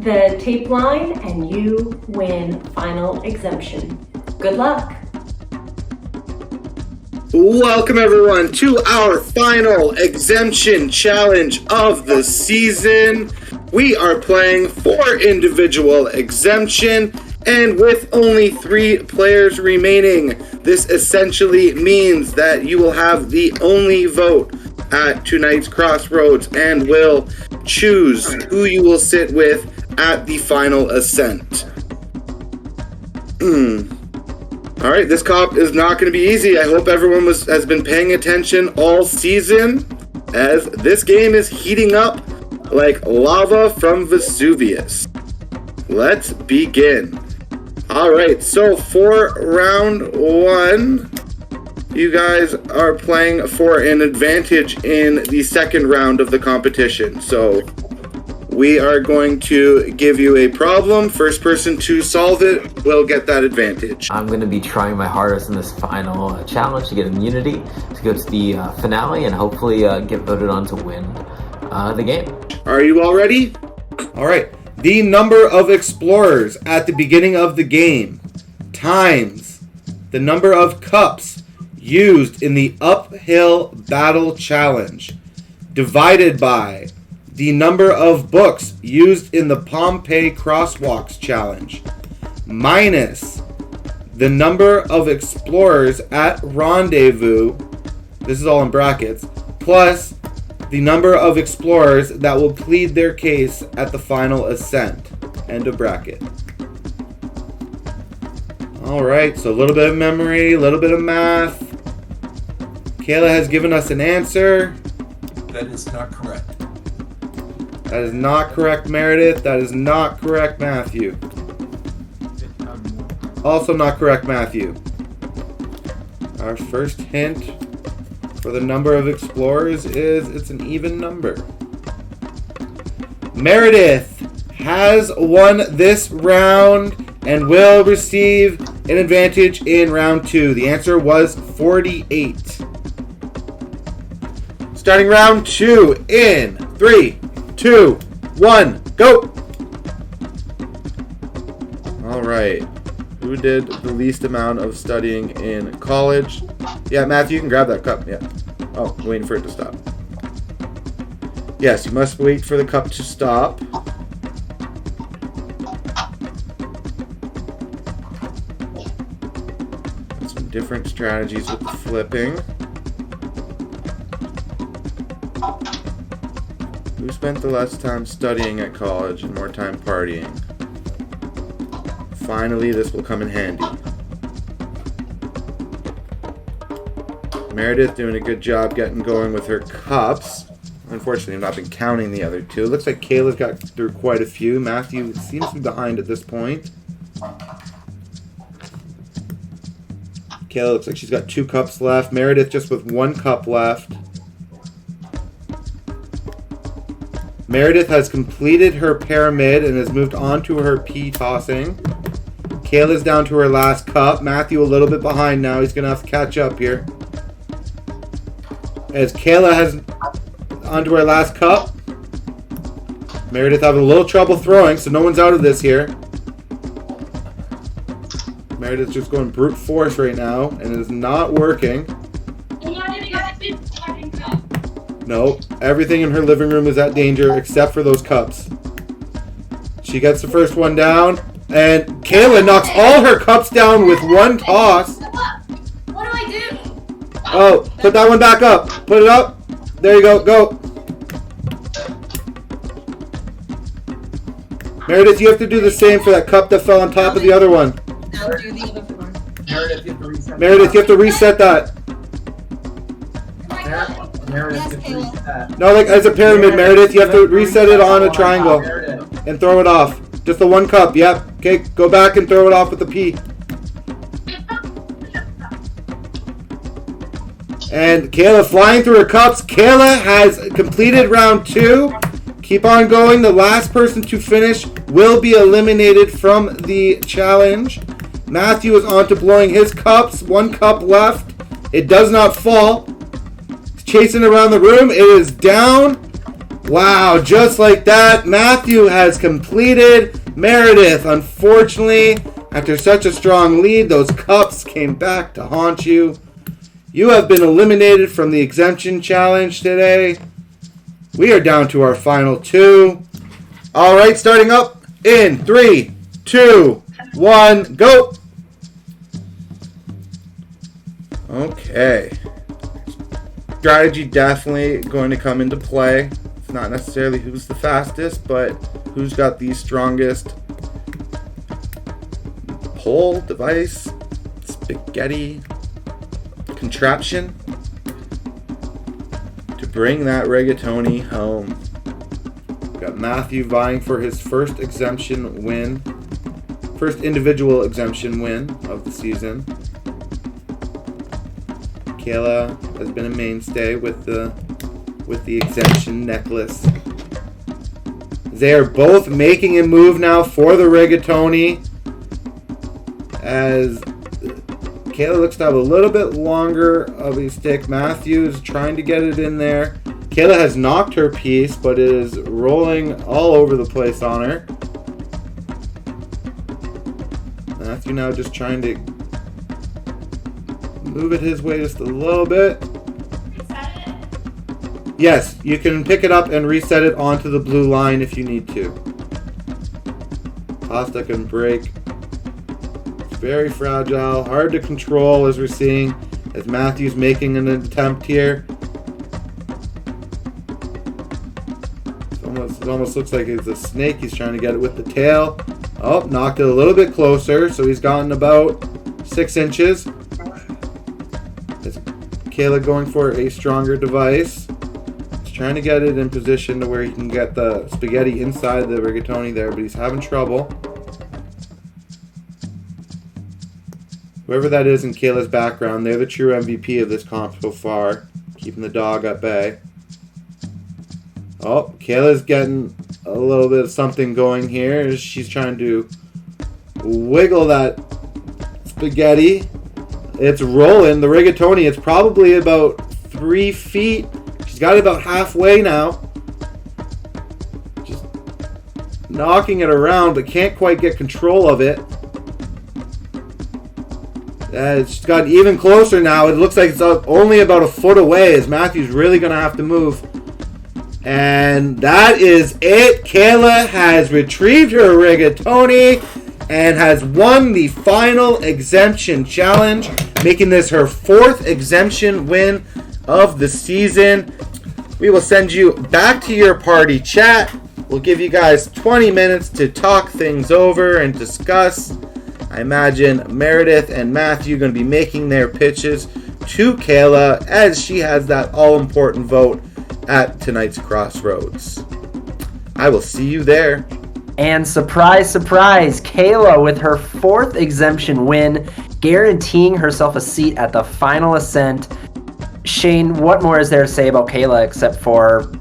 the tape line and you win final exemption. Good luck. Welcome everyone to our final exemption challenge of the season. We are playing for individual exemption, and with only 3 players remaining, this essentially means that you will have the only vote at tonight's crossroads and will choose who you will sit with at the final ascent. All right, this comp is not going to be easy. I hope everyone has been paying attention all season, as this game is heating up like lava from Vesuvius. Let's begin. All right, so for round 1, you guys are playing for an advantage in the second round of the competition. So we are going to give you a problem. First person to solve it will get that advantage. I'm going to be trying my hardest in this final challenge to get immunity, to go to the finale, and hopefully get voted on to win the game. Are you all ready? All right. The number of explorers at the beginning of the game times the number of cups used in the uphill battle challenge divided by the number of books used in the Pompeii crosswalks challenge minus the number of explorers at rendezvous, this is all in brackets, plus the number of explorers that will plead their case at the final ascent, end of bracket. All right, so a little bit of memory, a little bit of math. Kayla has given us an answer. That is not correct. That is not correct, Meredith. That is not correct, Matthew. Also not correct, Matthew. Our first hint for the number of explorers is it's an even number. Meredith has won this round and will receive an advantage in round 2. The answer was 48. Starting round 2 in 3, 2, 1, go! All right. Who did the least amount of studying in college? Yeah, Matthew, you can grab that cup. Yeah. Oh, waiting for it to stop. Yes, you must wait for the cup to stop. Some different strategies with the flipping. Who spent the less time studying at college and more time partying? Finally, this will come in handy. Meredith doing a good job getting going with her cups. Unfortunately, I've not been counting the other two. Looks like Kayla's got through quite a few. Matthew seems to be behind at this point. Kayla looks like she's got 2 cups left. Meredith just with 1 cup left. Meredith has completed her pyramid and has moved on to her pea tossing. Kayla's down to her last cup. Matthew a little bit behind now. He's going to have to catch up here. As Kayla has onto her last cup. Meredith having a little trouble throwing, so no one's out of this here. Meredith's just going brute force right now, and it is not working. No, everything in her living room is at danger except for those cups. She gets the first one down, and Kayla knocks all her cups down with 1 toss. What do I do? Oh, put that one back up. Put it up. There you go. Go. Meredith, you have to do the same for that cup that fell on top of the other one. Now do the other one. Meredith, you have to reset that. No, like as a pyramid, Meredith, you have to reset it on a triangle and throw it off. Just the 1 cup, yep. Okay, go back and throw it off with the P. And Kayla flying through her cups. Kayla has completed round 2. Keep on going. The last person to finish will be eliminated from the challenge. Matthew is on to blowing his cups. 1 cup left. It does not fall. He's chasing around the room. It is down. Wow, just like that, Matthew has completed. Meredith, unfortunately, after such a strong lead, those cups came back to haunt you. You have been eliminated from the exemption challenge today. We are down to our final 2. All right, starting up in 3, 2, 1, go. Okay. Strategy definitely going to come into play. It's not necessarily who's the fastest, but who's got the strongest pole, device, spaghetti, contraption to bring that rigatoni home. We've got Matthew vying for his first exemption win, first individual exemption win of the season. Kayla has been a mainstay with the exemption necklace. They are both making a move now for the rigatoni, as Kayla looks to have a little bit longer of a stick. Matthew's trying to get it in there. Kayla has knocked her piece, but it is rolling all over the place on her. Matthew now just trying to move it his way just a little bit. Yes, you can pick it up and reset it onto the blue line if you need to. Pasta can break. Very fragile, hard to control as we're seeing as Matthew's making an attempt here. It almost looks like it's a snake. He's trying to get it with the tail. Oh, knocked it a little bit closer, so he's gotten about 6 inches. It's Kayla going for a stronger device. He's trying to get it in position to where he can get the spaghetti inside the rigatoni there, but he's having trouble. Whoever that is in Kayla's background, they're the true MVP of this comp so far, keeping the dog at bay. Oh, Kayla's getting a little bit of something going here as she's trying to wiggle that spaghetti. It's rolling. The rigatoni, it's probably about 3 feet. She's got it about halfway now. Just knocking it around, but can't quite get control of it. It's gotten even closer now. It looks like it's only about a foot away as Matthew's really going to have to move. And that is it. Kayla has retrieved her rigatoni and has won the final exemption challenge, making this her 4th exemption win of the season. We will send you back to your party chat. We'll give you guys 20 minutes to talk things over and discuss. I imagine Meredith and Matthew are going to be making their pitches to Kayla as she has that all-important vote at tonight's Crossroads. I will see you there. And surprise, surprise, Kayla with her 4th exemption win, guaranteeing herself a seat at the final ascent. Shane, what more is there to say about Kayla except for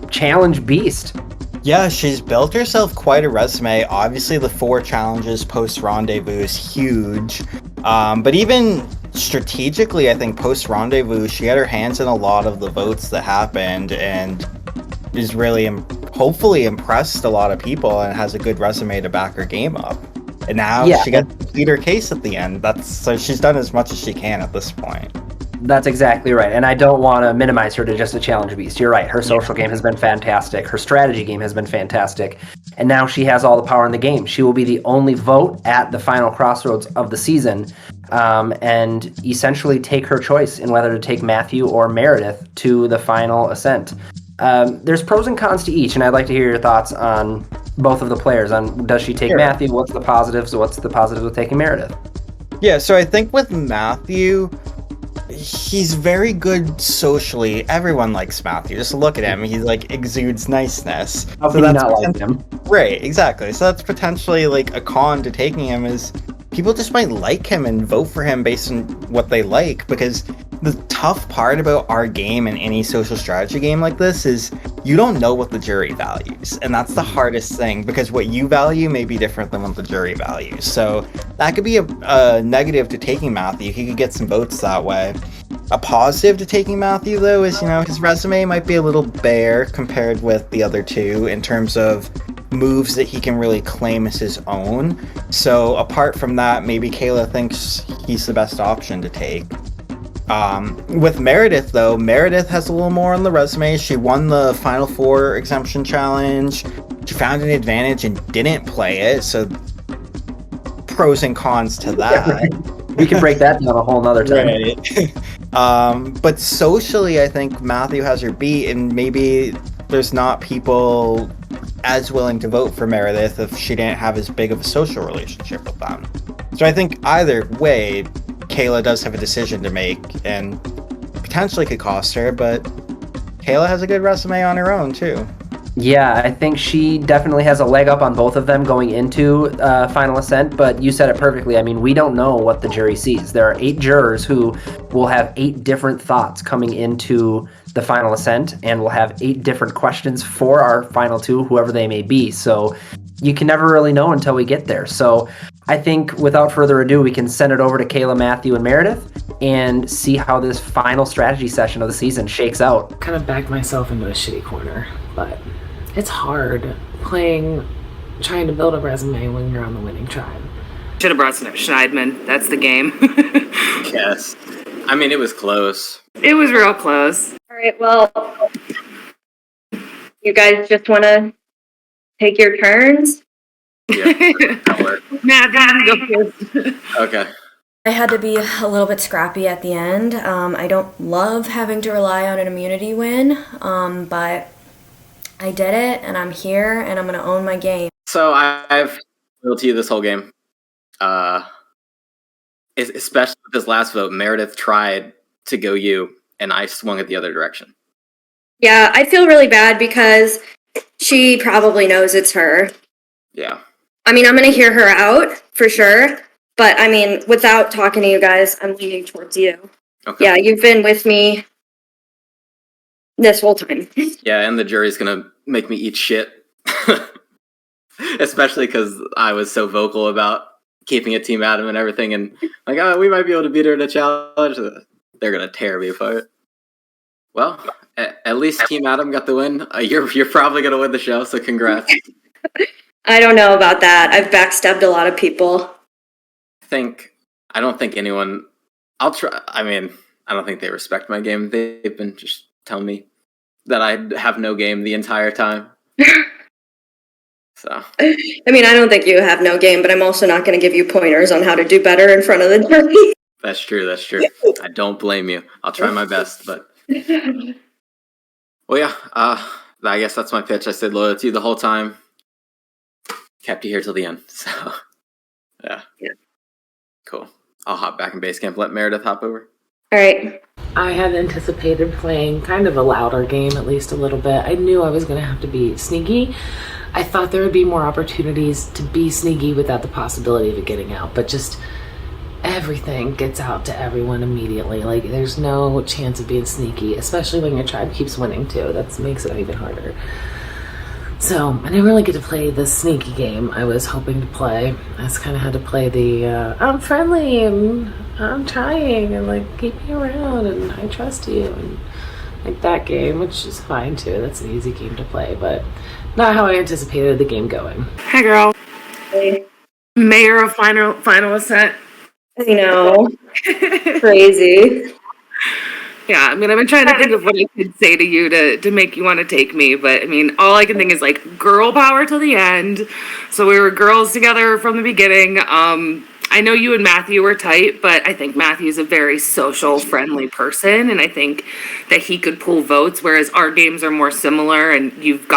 challenge beast? Yeah, she's built herself quite a resume. Obviously, the 4 challenges post-Rendezvous is huge. But even strategically, I think post-Rendezvous, she had her hands in a lot of the votes that happened and is really, hopefully, impressed a lot of people and has a good resume to back her game up. And now she got to plead her case at the end. So she's done as much as she can at this point. That's exactly right. And I don't want to minimize her to just a challenge beast. You're right. Her social game has been fantastic. Her strategy game has been fantastic. And now she has all the power in the game. She will be the only vote at the final Crossroads of the season, and essentially take her choice in whether to take Matthew or Meredith to the final ascent. There's pros and cons to each, and I'd like to hear your thoughts on both of the players. On does she take Matthew? What's the positives? What's the positives with taking Meredith? Yeah, so I think with Matthew, he's very good socially. Everyone likes Matthew. Just look at him. He like exudes niceness. How can you not like him? Right, exactly. So that's potentially like a con to taking him is people just might like him and vote for him based on what they like, because the tough part about our game and any social strategy game like this is you don't know what the jury values, and that's the hardest thing, because what you value may be different than what the jury values. So that could be a negative to taking Matthew. He could get some votes that way. A positive to taking Matthew, though, is, his resume might be a little bare compared with the other two in terms of moves that he can really claim as his own. So apart from that, maybe Kayla thinks he's the best option to take. With Meredith, though, Meredith has a little more on the resume. She won the Final Four exemption challenge. She found an advantage and didn't play it, so pros and cons to that. We can break that down a whole nother time. Right. But socially, I think Matthew has her beat, and maybe there's not people as willing to vote for Meredith if she didn't have as big of a social relationship with them. So I think either way, Kayla does have a decision to make and potentially could cost her, but Kayla has a good resume on her own too. Yeah, I think she definitely has a leg up on both of them going into Final Ascent, but you said it perfectly. I mean, we don't know what the jury sees. There are 8 jurors who will have 8 different thoughts coming into the Final Ascent, and we'll have 8 different questions for our final 2, whoever they may be. So you can never really know until we get there. So I think without further ado, we can send it over to Kayla, Matthew, and Meredith and see how this final strategy session of the season shakes out. Kind of backed myself into a shitty corner, but it's hard trying to build a resume when you're on the winning tribe. Should have brought Schneidman. That's the game. Yes. I mean, it was close. It was real close. All right, well, you guys just want to take your turns? Yeah, that'll work. Go first. Okay. I had to be a little bit scrappy at the end. I don't love having to rely on an immunity win, but I did it, and I'm here, and I'm going to own my game. So I've loyal to you this whole game. Especially with this last vote, Meredith tried to go you, and I swung it the other direction. Yeah, I feel really bad because she probably knows it's her. Yeah. I mean, I'm going to hear her out for sure, but I mean, without talking to you guys, I'm leaning towards you. Okay. Yeah, you've been with me this whole time. Yeah, and the jury's gonna make me eat shit. Especially because I was so vocal about keeping it Team Adam and everything, and like, oh, we might be able to beat her in a challenge. They're gonna tear me apart. Well, at least Team Adam got the win. You're probably gonna win the show, so congrats. I don't know about that. I've backstabbed a lot of people. I don't think anyone. I'll try. I mean, I don't think they respect my game. They've been just telling me that I have no game the entire time. So. I mean, I don't think you have no game, but I'm also not going to give you pointers on how to do better in front of the jury. That's true. I don't blame you. I'll try my best, but Well, yeah. I guess that's my pitch. I stayed loyal to you the whole time. Kept you here till the end. So, yeah. Cool. I'll hop back in base camp. Let Meredith hop over. All right. I had anticipated playing kind of a louder game, at least a little bit. I knew I was going to have to be sneaky. I thought there would be more opportunities to be sneaky without the possibility of it getting out, but just everything gets out to everyone immediately. Like, there's no chance of being sneaky, especially when your tribe keeps winning too. That makes it even harder. So I didn't really get to play the sneaky game I was hoping to play. I just kind of had to play the I'm friendly and I'm trying and like keep me around and I trust you and like that game, which is fine too. That's an easy game to play, but not how I anticipated the game going. Hi, girl. Hey. Mayor of Final Ascent. I know. Crazy. Yeah, I mean, I've been trying to think of what I could say to you to make you want to take me, but I mean, all I can think is like girl power to the end. So we were girls together from the beginning. I know you and Matthew were tight, but I think Matthew's a very social, friendly person, and I think that he could pull votes, whereas our games are more similar, and you've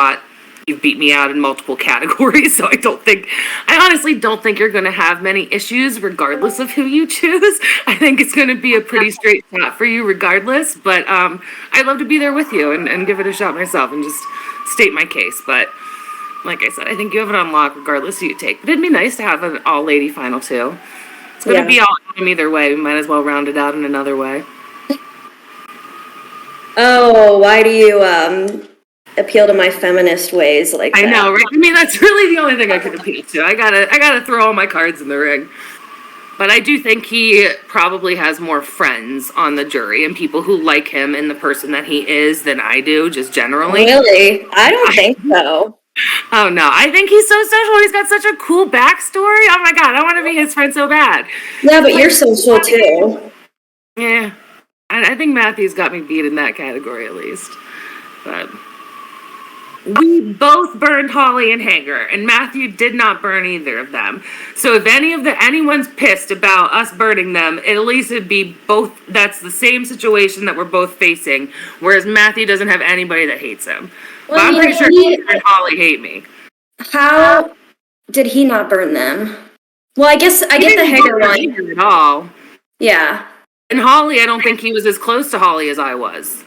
beat me out in multiple categories, so I honestly don't think you're going to have many issues regardless of who you choose. I think it's going to be a pretty straight shot for you regardless, but I'd love to be there with you and give it a shot myself and just state my case, but like I said, I think you have it on lock regardless who you take. But it'd be nice to have an all-lady final too. It's going to be all either way. We might as well round it out in another way. Oh, why do you appeal to my feminist ways like that? I know, right? I mean, that's really the only thing I could appeal to. I gotta throw all my cards in the ring. But I do think he probably has more friends on the jury and people who like him and the person that he is than I do, just generally. Really? I don't think so. Oh no, I think he's so social. He's got such a cool backstory. Oh my god, I want to be his friend so bad. Yeah, but you're social too. Yeah, I think Matthew's got me beat in that category at least. But we both burned Holly and Hager, and Matthew did not burn either of them. So if anyone's pissed about us burning them, at least it'd be both. That's the same situation that we're both facing. Whereas Matthew doesn't have anybody that hates him. Well, but I'm pretty sure Hager and Holly hate me. How did he not burn them? Well, I get the Hager one at all. Yeah. And Holly, I don't think he was as close to Holly as I was.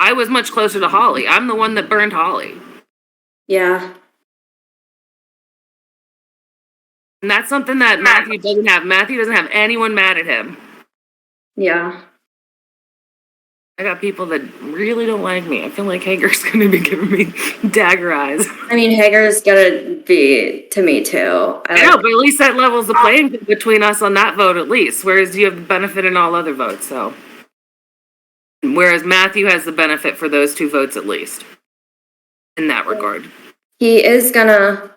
I was much closer to Holly. I'm the one that burned Holly. Yeah. And that's something that Matthew doesn't have. Matthew doesn't have anyone mad at him. Yeah. I got people that really don't like me. I feel like Hager's going to be giving me dagger eyes. I mean, Hager's gonna be to me too. I know, but at least that levels the playing field between us on that vote at least. Whereas you have the benefit in all other votes, so. Whereas Matthew has the benefit for those two votes at least. In that regard. He is gonna,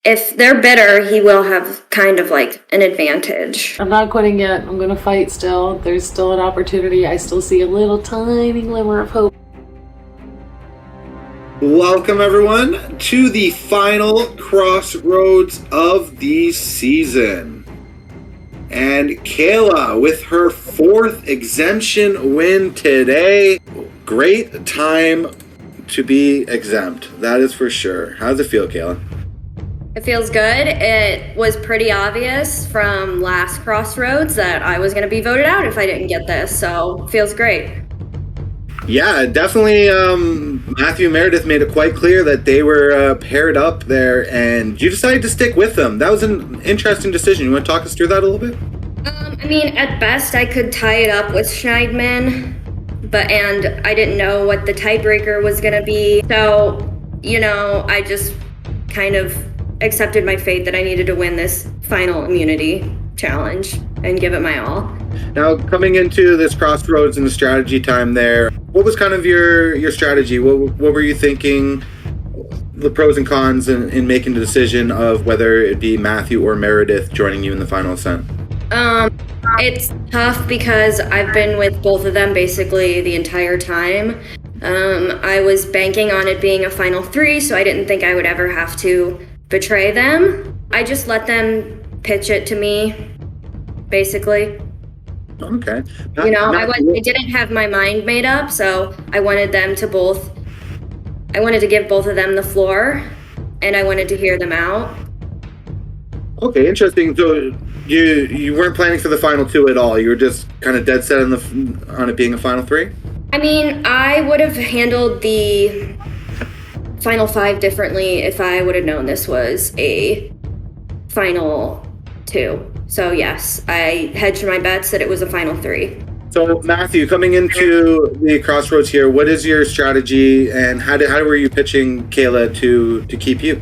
if they're bitter, he will have kind of like an advantage. I'm not quitting yet. I'm gonna fight still. There's still an opportunity. I still see a little tiny glimmer of hope. Welcome, everyone, to the final crossroads of the season. And Kayla, with her 4th exemption win today. Great time to be exempt. That is for sure. How does it feel, Kayla? It feels good. It was pretty obvious from last crossroads that I was going to be voted out if I didn't get this, so feels great. Yeah, definitely. Matthew and Meredith made it quite clear that they were paired up there, and you decided to stick with them. That was an interesting decision. You want to talk us through that a little bit? I mean, at best, I could tie it up with Schneidman, and I didn't know what the tiebreaker was going to be. So, I just kind of accepted my fate that I needed to win this final immunity challenge and give it my all. Now, coming into this crossroads and the strategy time there, what was kind of your strategy? What were you thinking? The pros and cons in making the decision of whether it be Matthew or Meredith joining you in the final ascent? It's tough because I've been with both of them basically the entire time. I was banking on it being a final 3, so I didn't think I would ever have to betray them. I just let them pitch it to me, basically. Okay. You know, I didn't have my mind made up, so I wanted to give both of them the floor, and I wanted to hear them out. Okay, interesting. So you weren't planning for the final two at all. You were just kind of dead set on it being a final three? I mean, I would have handled the final five differently if I would have known this was a final two. So yes, I hedged my bets that it was a final three. So Matthew, coming into the crossroads here, what is your strategy, and how were you pitching Kayla to keep you?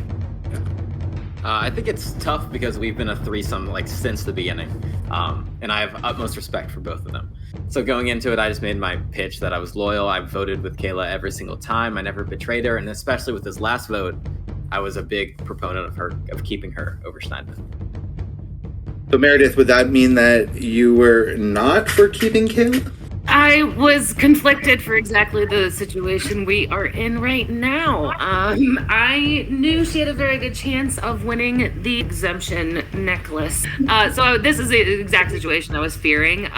I think it's tough because we've been a threesome like since the beginning, and I have utmost respect for both of them. So going into it, I just made my pitch that I was loyal. I voted with Kayla every single time. I never betrayed her, and especially with this last vote, I was a big proponent of keeping her over Schneidman. So Meredith, would that mean that you were not for keeping Kayla? I was conflicted for exactly the situation we are in right now. I knew she had a very good chance of winning the exemption necklace. So this is the exact situation I was fearing.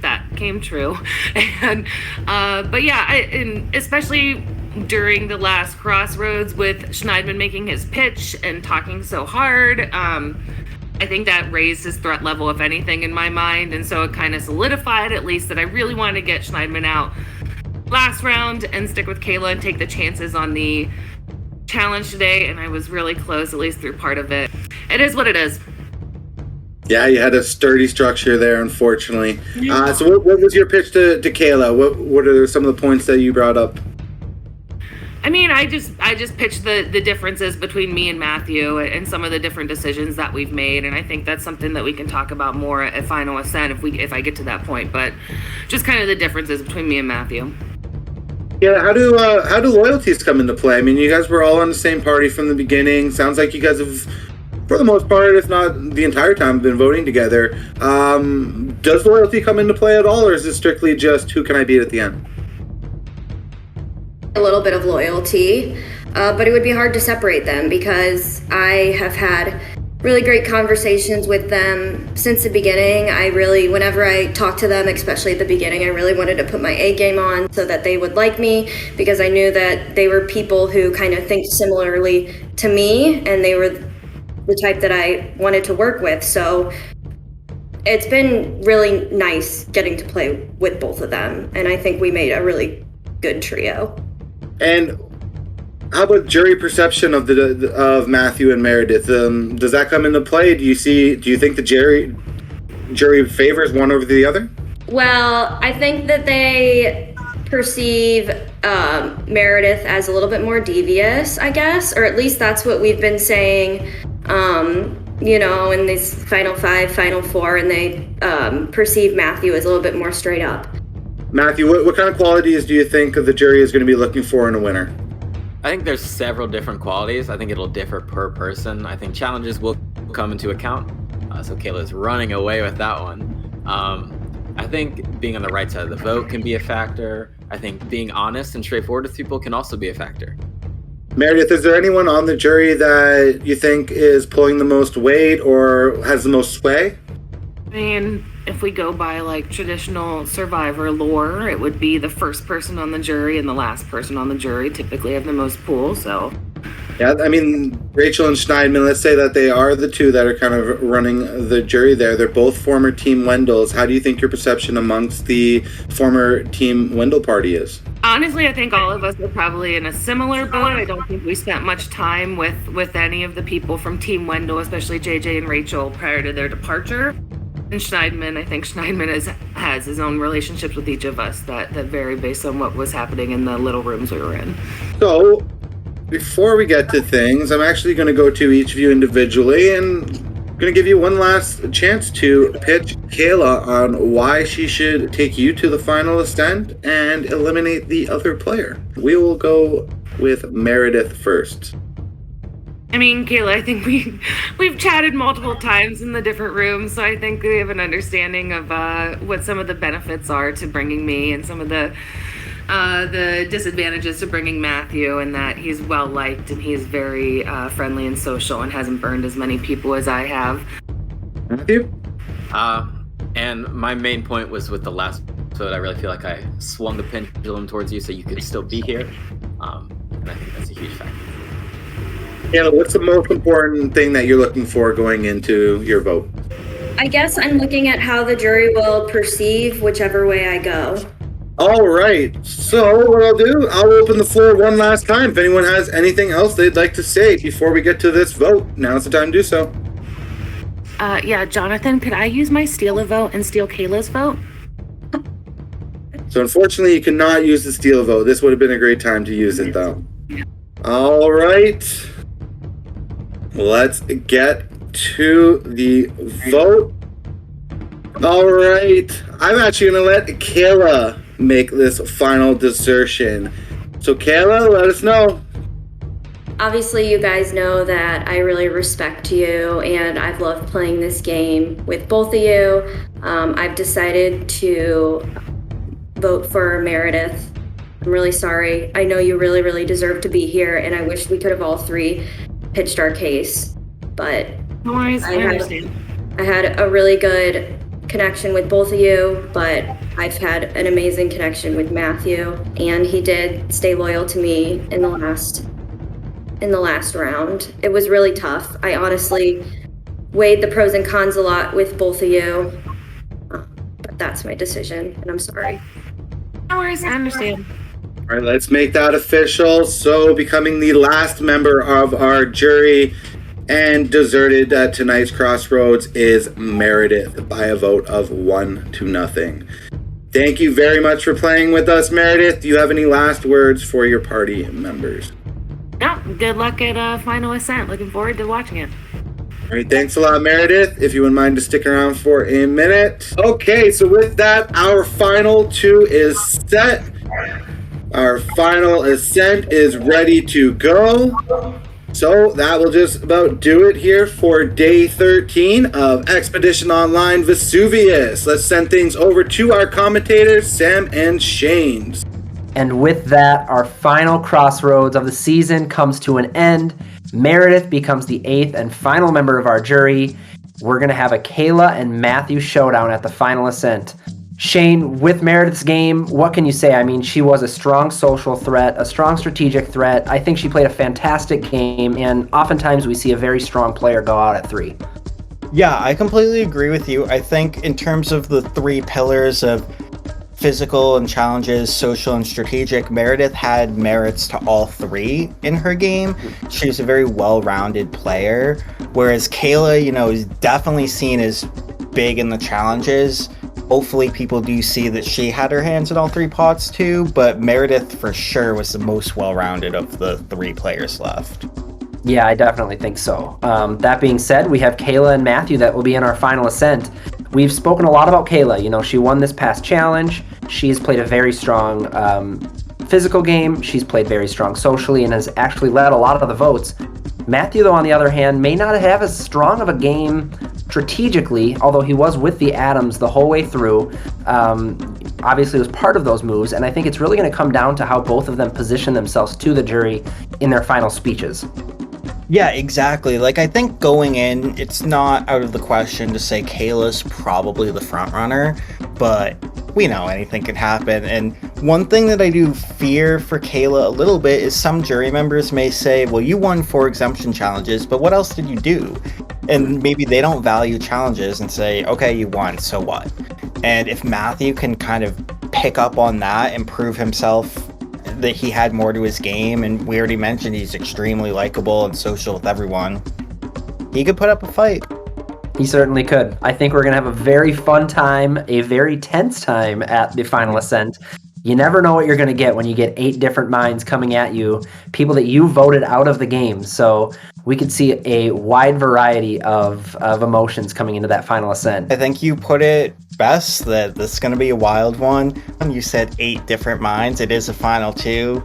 That came true. And but yeah, and especially during the last crossroads with Schneidman making his pitch and talking so hard, I think that raised his threat level, if anything, in my mind. And so it kind of solidified, at least, that I really wanted to get Schneidman out last round and stick with Kayla and take the chances on the challenge today. And I was really close, at least through part of it. It is what it is. Yeah, you had a sturdy structure there, unfortunately. So what was your pitch to Kayla? What are some of the points that you brought up? I mean, I just pitched the differences between me and Matthew and some of the different decisions that we've made, and I think that's something that we can talk about more at Final Ascent if I get to that point. But just kind of the differences between me and Matthew. Yeah, how do loyalties come into play? I mean, you guys were all on the same party from the beginning. Sounds like you guys have, for the most part, if not the entire time, been voting together. Does loyalty come into play at all, or is it strictly just who can I beat at the end? A little bit of loyalty, but it would be hard to separate them because I have had really great conversations with them since the beginning. Whenever I talk to them, especially at the beginning, I really wanted to put my A game on so that they would like me, because I knew that they were people who kind of think similarly to me, and they were the type that I wanted to work with. So it's been really nice getting to play with both of them, and I think we made a really good trio. And how about jury perception of Matthew and Meredith? Does that come into play? Do you think the jury favors one over the other? Well, I think that they perceive Meredith as a little bit more devious, I guess, or at least that's what we've been saying, in these final five, final four, and they perceive Matthew as a little bit more straight up. Matthew, what kind of qualities do you think the jury is going to be looking for in a winner? I think there's several different qualities. I think it'll differ per person. I think challenges will come into account. So Kayla's running away with that one. I think being on the right side of the vote can be a factor. I think being honest and straightforward with people can also be a factor. Meredith, is there anyone on the jury that you think is pulling the most weight or has the most sway? I mean, if we go by like traditional Survivor lore, it would be the first person on the jury and the last person on the jury typically have the most pull, so. Yeah, I mean, Rachel and Schneidman, let's say that they are the two that are kind of running the jury there. They're both former Team Wendel's. How do you think your perception amongst the former Team Wendel party is? Honestly, I think all of us are probably in a similar boat. I don't think we spent much time with any of the people from Team Wendel, especially JJ and Rachel, prior to their departure. And Schneidman, I think Schneidman has his own relationships with each of us that vary based on what was happening in the little rooms we were in. So, before we get to things, I'm actually going to go to each of you individually and going to give you one last chance to pitch Kayla on why she should take you to the final ascent and eliminate the other player. We will go with Meredith first. I mean, Kayla, I think we've chatted multiple times in the different rooms, so I think we have an understanding of what some of the benefits are to bringing me and some of the disadvantages to bringing Matthew, and that he's well liked and he's very friendly and social and hasn't burned as many people as I have. Matthew? And my main point was with the last episode, I really feel like I swung the pendulum towards you so you could still be here. And I think that's a huge factor. Yeah, what's the most important thing that you're looking for going into your vote? I guess I'm looking at how the jury will perceive whichever way I go. All right, so what I'll do, I'll open the floor one last time. If anyone has anything else they'd like to say before we get to this vote, now's the time to do so. Yeah, Jonathan, could I use my steal a vote and steal Kayla's vote? So unfortunately, you cannot use the steal vote. This would have been a great time to use it, though. All right, let's get to the vote. All right, I'm actually going to let Kayla make this final desertion. So Kayla, let us know. Obviously, you guys know that I really respect you, and I've loved playing this game with both of you. I've decided to vote for Meredith. I'm really sorry. I know you really, really deserve to be here, and I wish we could have all three pitched our case. But No worries, I understand. I had a really good connection with both of you, but I've had an amazing connection with Matthew, and he did stay loyal to me in the last round. It was really tough. I honestly weighed the pros and cons a lot with both of you, but that's my decision, and I'm sorry. No worries, I understand. All right, let's make that official. So becoming the last member of our jury and deserted at tonight's Crossroads is Meredith by a vote of 1-0. Thank you very much for playing with us, Meredith. Do you have any last words for your party members? No, good luck at Final Ascent. Looking forward to watching it. All right, thanks a lot, Meredith. If you wouldn't mind to stick around for a minute. Okay, so with that, our final two is set. Our final ascent is ready to go. So that will just about do it here for day 13 of Expedition Online Vesuvius. Let's send things over to our commentators, Sam and Shane. And with that, our final crossroads of the season comes to an end. Meredith becomes the 8th and final member of our jury. We're going to have a Kayla and Matthew showdown at the final ascent. Shane, with Meredith's game, what can you say? I mean, she was a strong social threat, a strong strategic threat. I think she played a fantastic game, and oftentimes we see a very strong player go out at 3. Yeah, I completely agree with you. I think in terms of the 3 pillars of physical and challenges, social and strategic, Meredith had merits to all 3 in her game. She was a very well-rounded player, whereas Kayla, is definitely seen as big in the challenges. Hopefully people do see that she had her hands in all 3 pots too, but Meredith for sure was the most well-rounded of the 3 players left. Yeah, I definitely think so. That being said, we have Kayla and Matthew that will be in our final ascent. We've spoken a lot about Kayla. She won this past challenge. She's played a very strong physical game. She's played very strong socially and has actually led a lot of the votes. Matthew, though, on the other hand, may not have as strong of a game strategically, although he was with the Adams the whole way through. Obviously was part of those moves, and I think it's really going to come down to how both of them position themselves to the jury in their final speeches. Yeah, exactly. I think going in, it's not out of the question to say Kayla's probably the front runner, but we know anything can happen. And one thing that I do fear for Kayla a little bit is some jury members may say, well, you won 4 exemption challenges, but what else did you do? And maybe they don't value challenges and say, okay, you won, so what? And if Matthew can kind of pick up on that and prove himself that he had more to his game, and we already mentioned he's extremely likable and social with everyone, he could put up a fight. He certainly could. I think we're going to have a very fun time, a very tense time at the final ascent. You never know what you're going to get when you get 8 different minds coming at you, people that you voted out of the game. So we could see a wide variety of emotions coming into that final ascent. I think you put it best that this is going to be a wild one. You said 8 different minds. It is a final 2.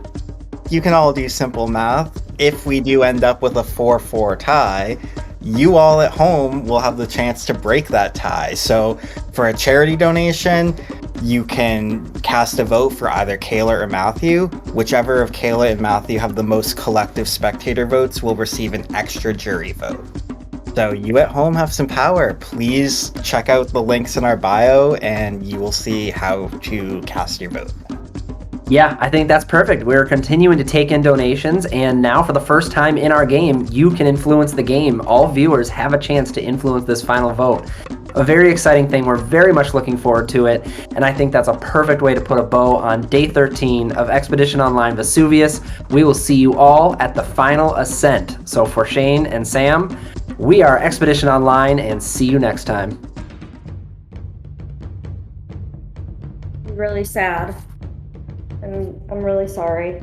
You can all do simple math. If we do end up with a 4-4 tie, you all at home will have the chance to break that tie. So for a charity donation, you can cast a vote for either Kayla or Matthew. Whichever of Kayla and Matthew have the most collective spectator votes will receive an extra jury vote. So you at home have some power. Please check out the links in our bio and you will see how to cast your vote. Yeah, I think that's perfect. We're continuing to take in donations, and now for the first time in our game, you can influence the game. All viewers have a chance to influence this final vote. A very exciting thing. We're very much looking forward to it, and I think that's a perfect way to put a bow on day 13 of Expedition Online Vesuvius. We will see you all at the final ascent. So for Shane and Sam, we are Expedition Online, and see you next time. Really sad. I'm really sorry.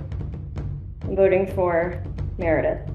I'm voting for Meredith.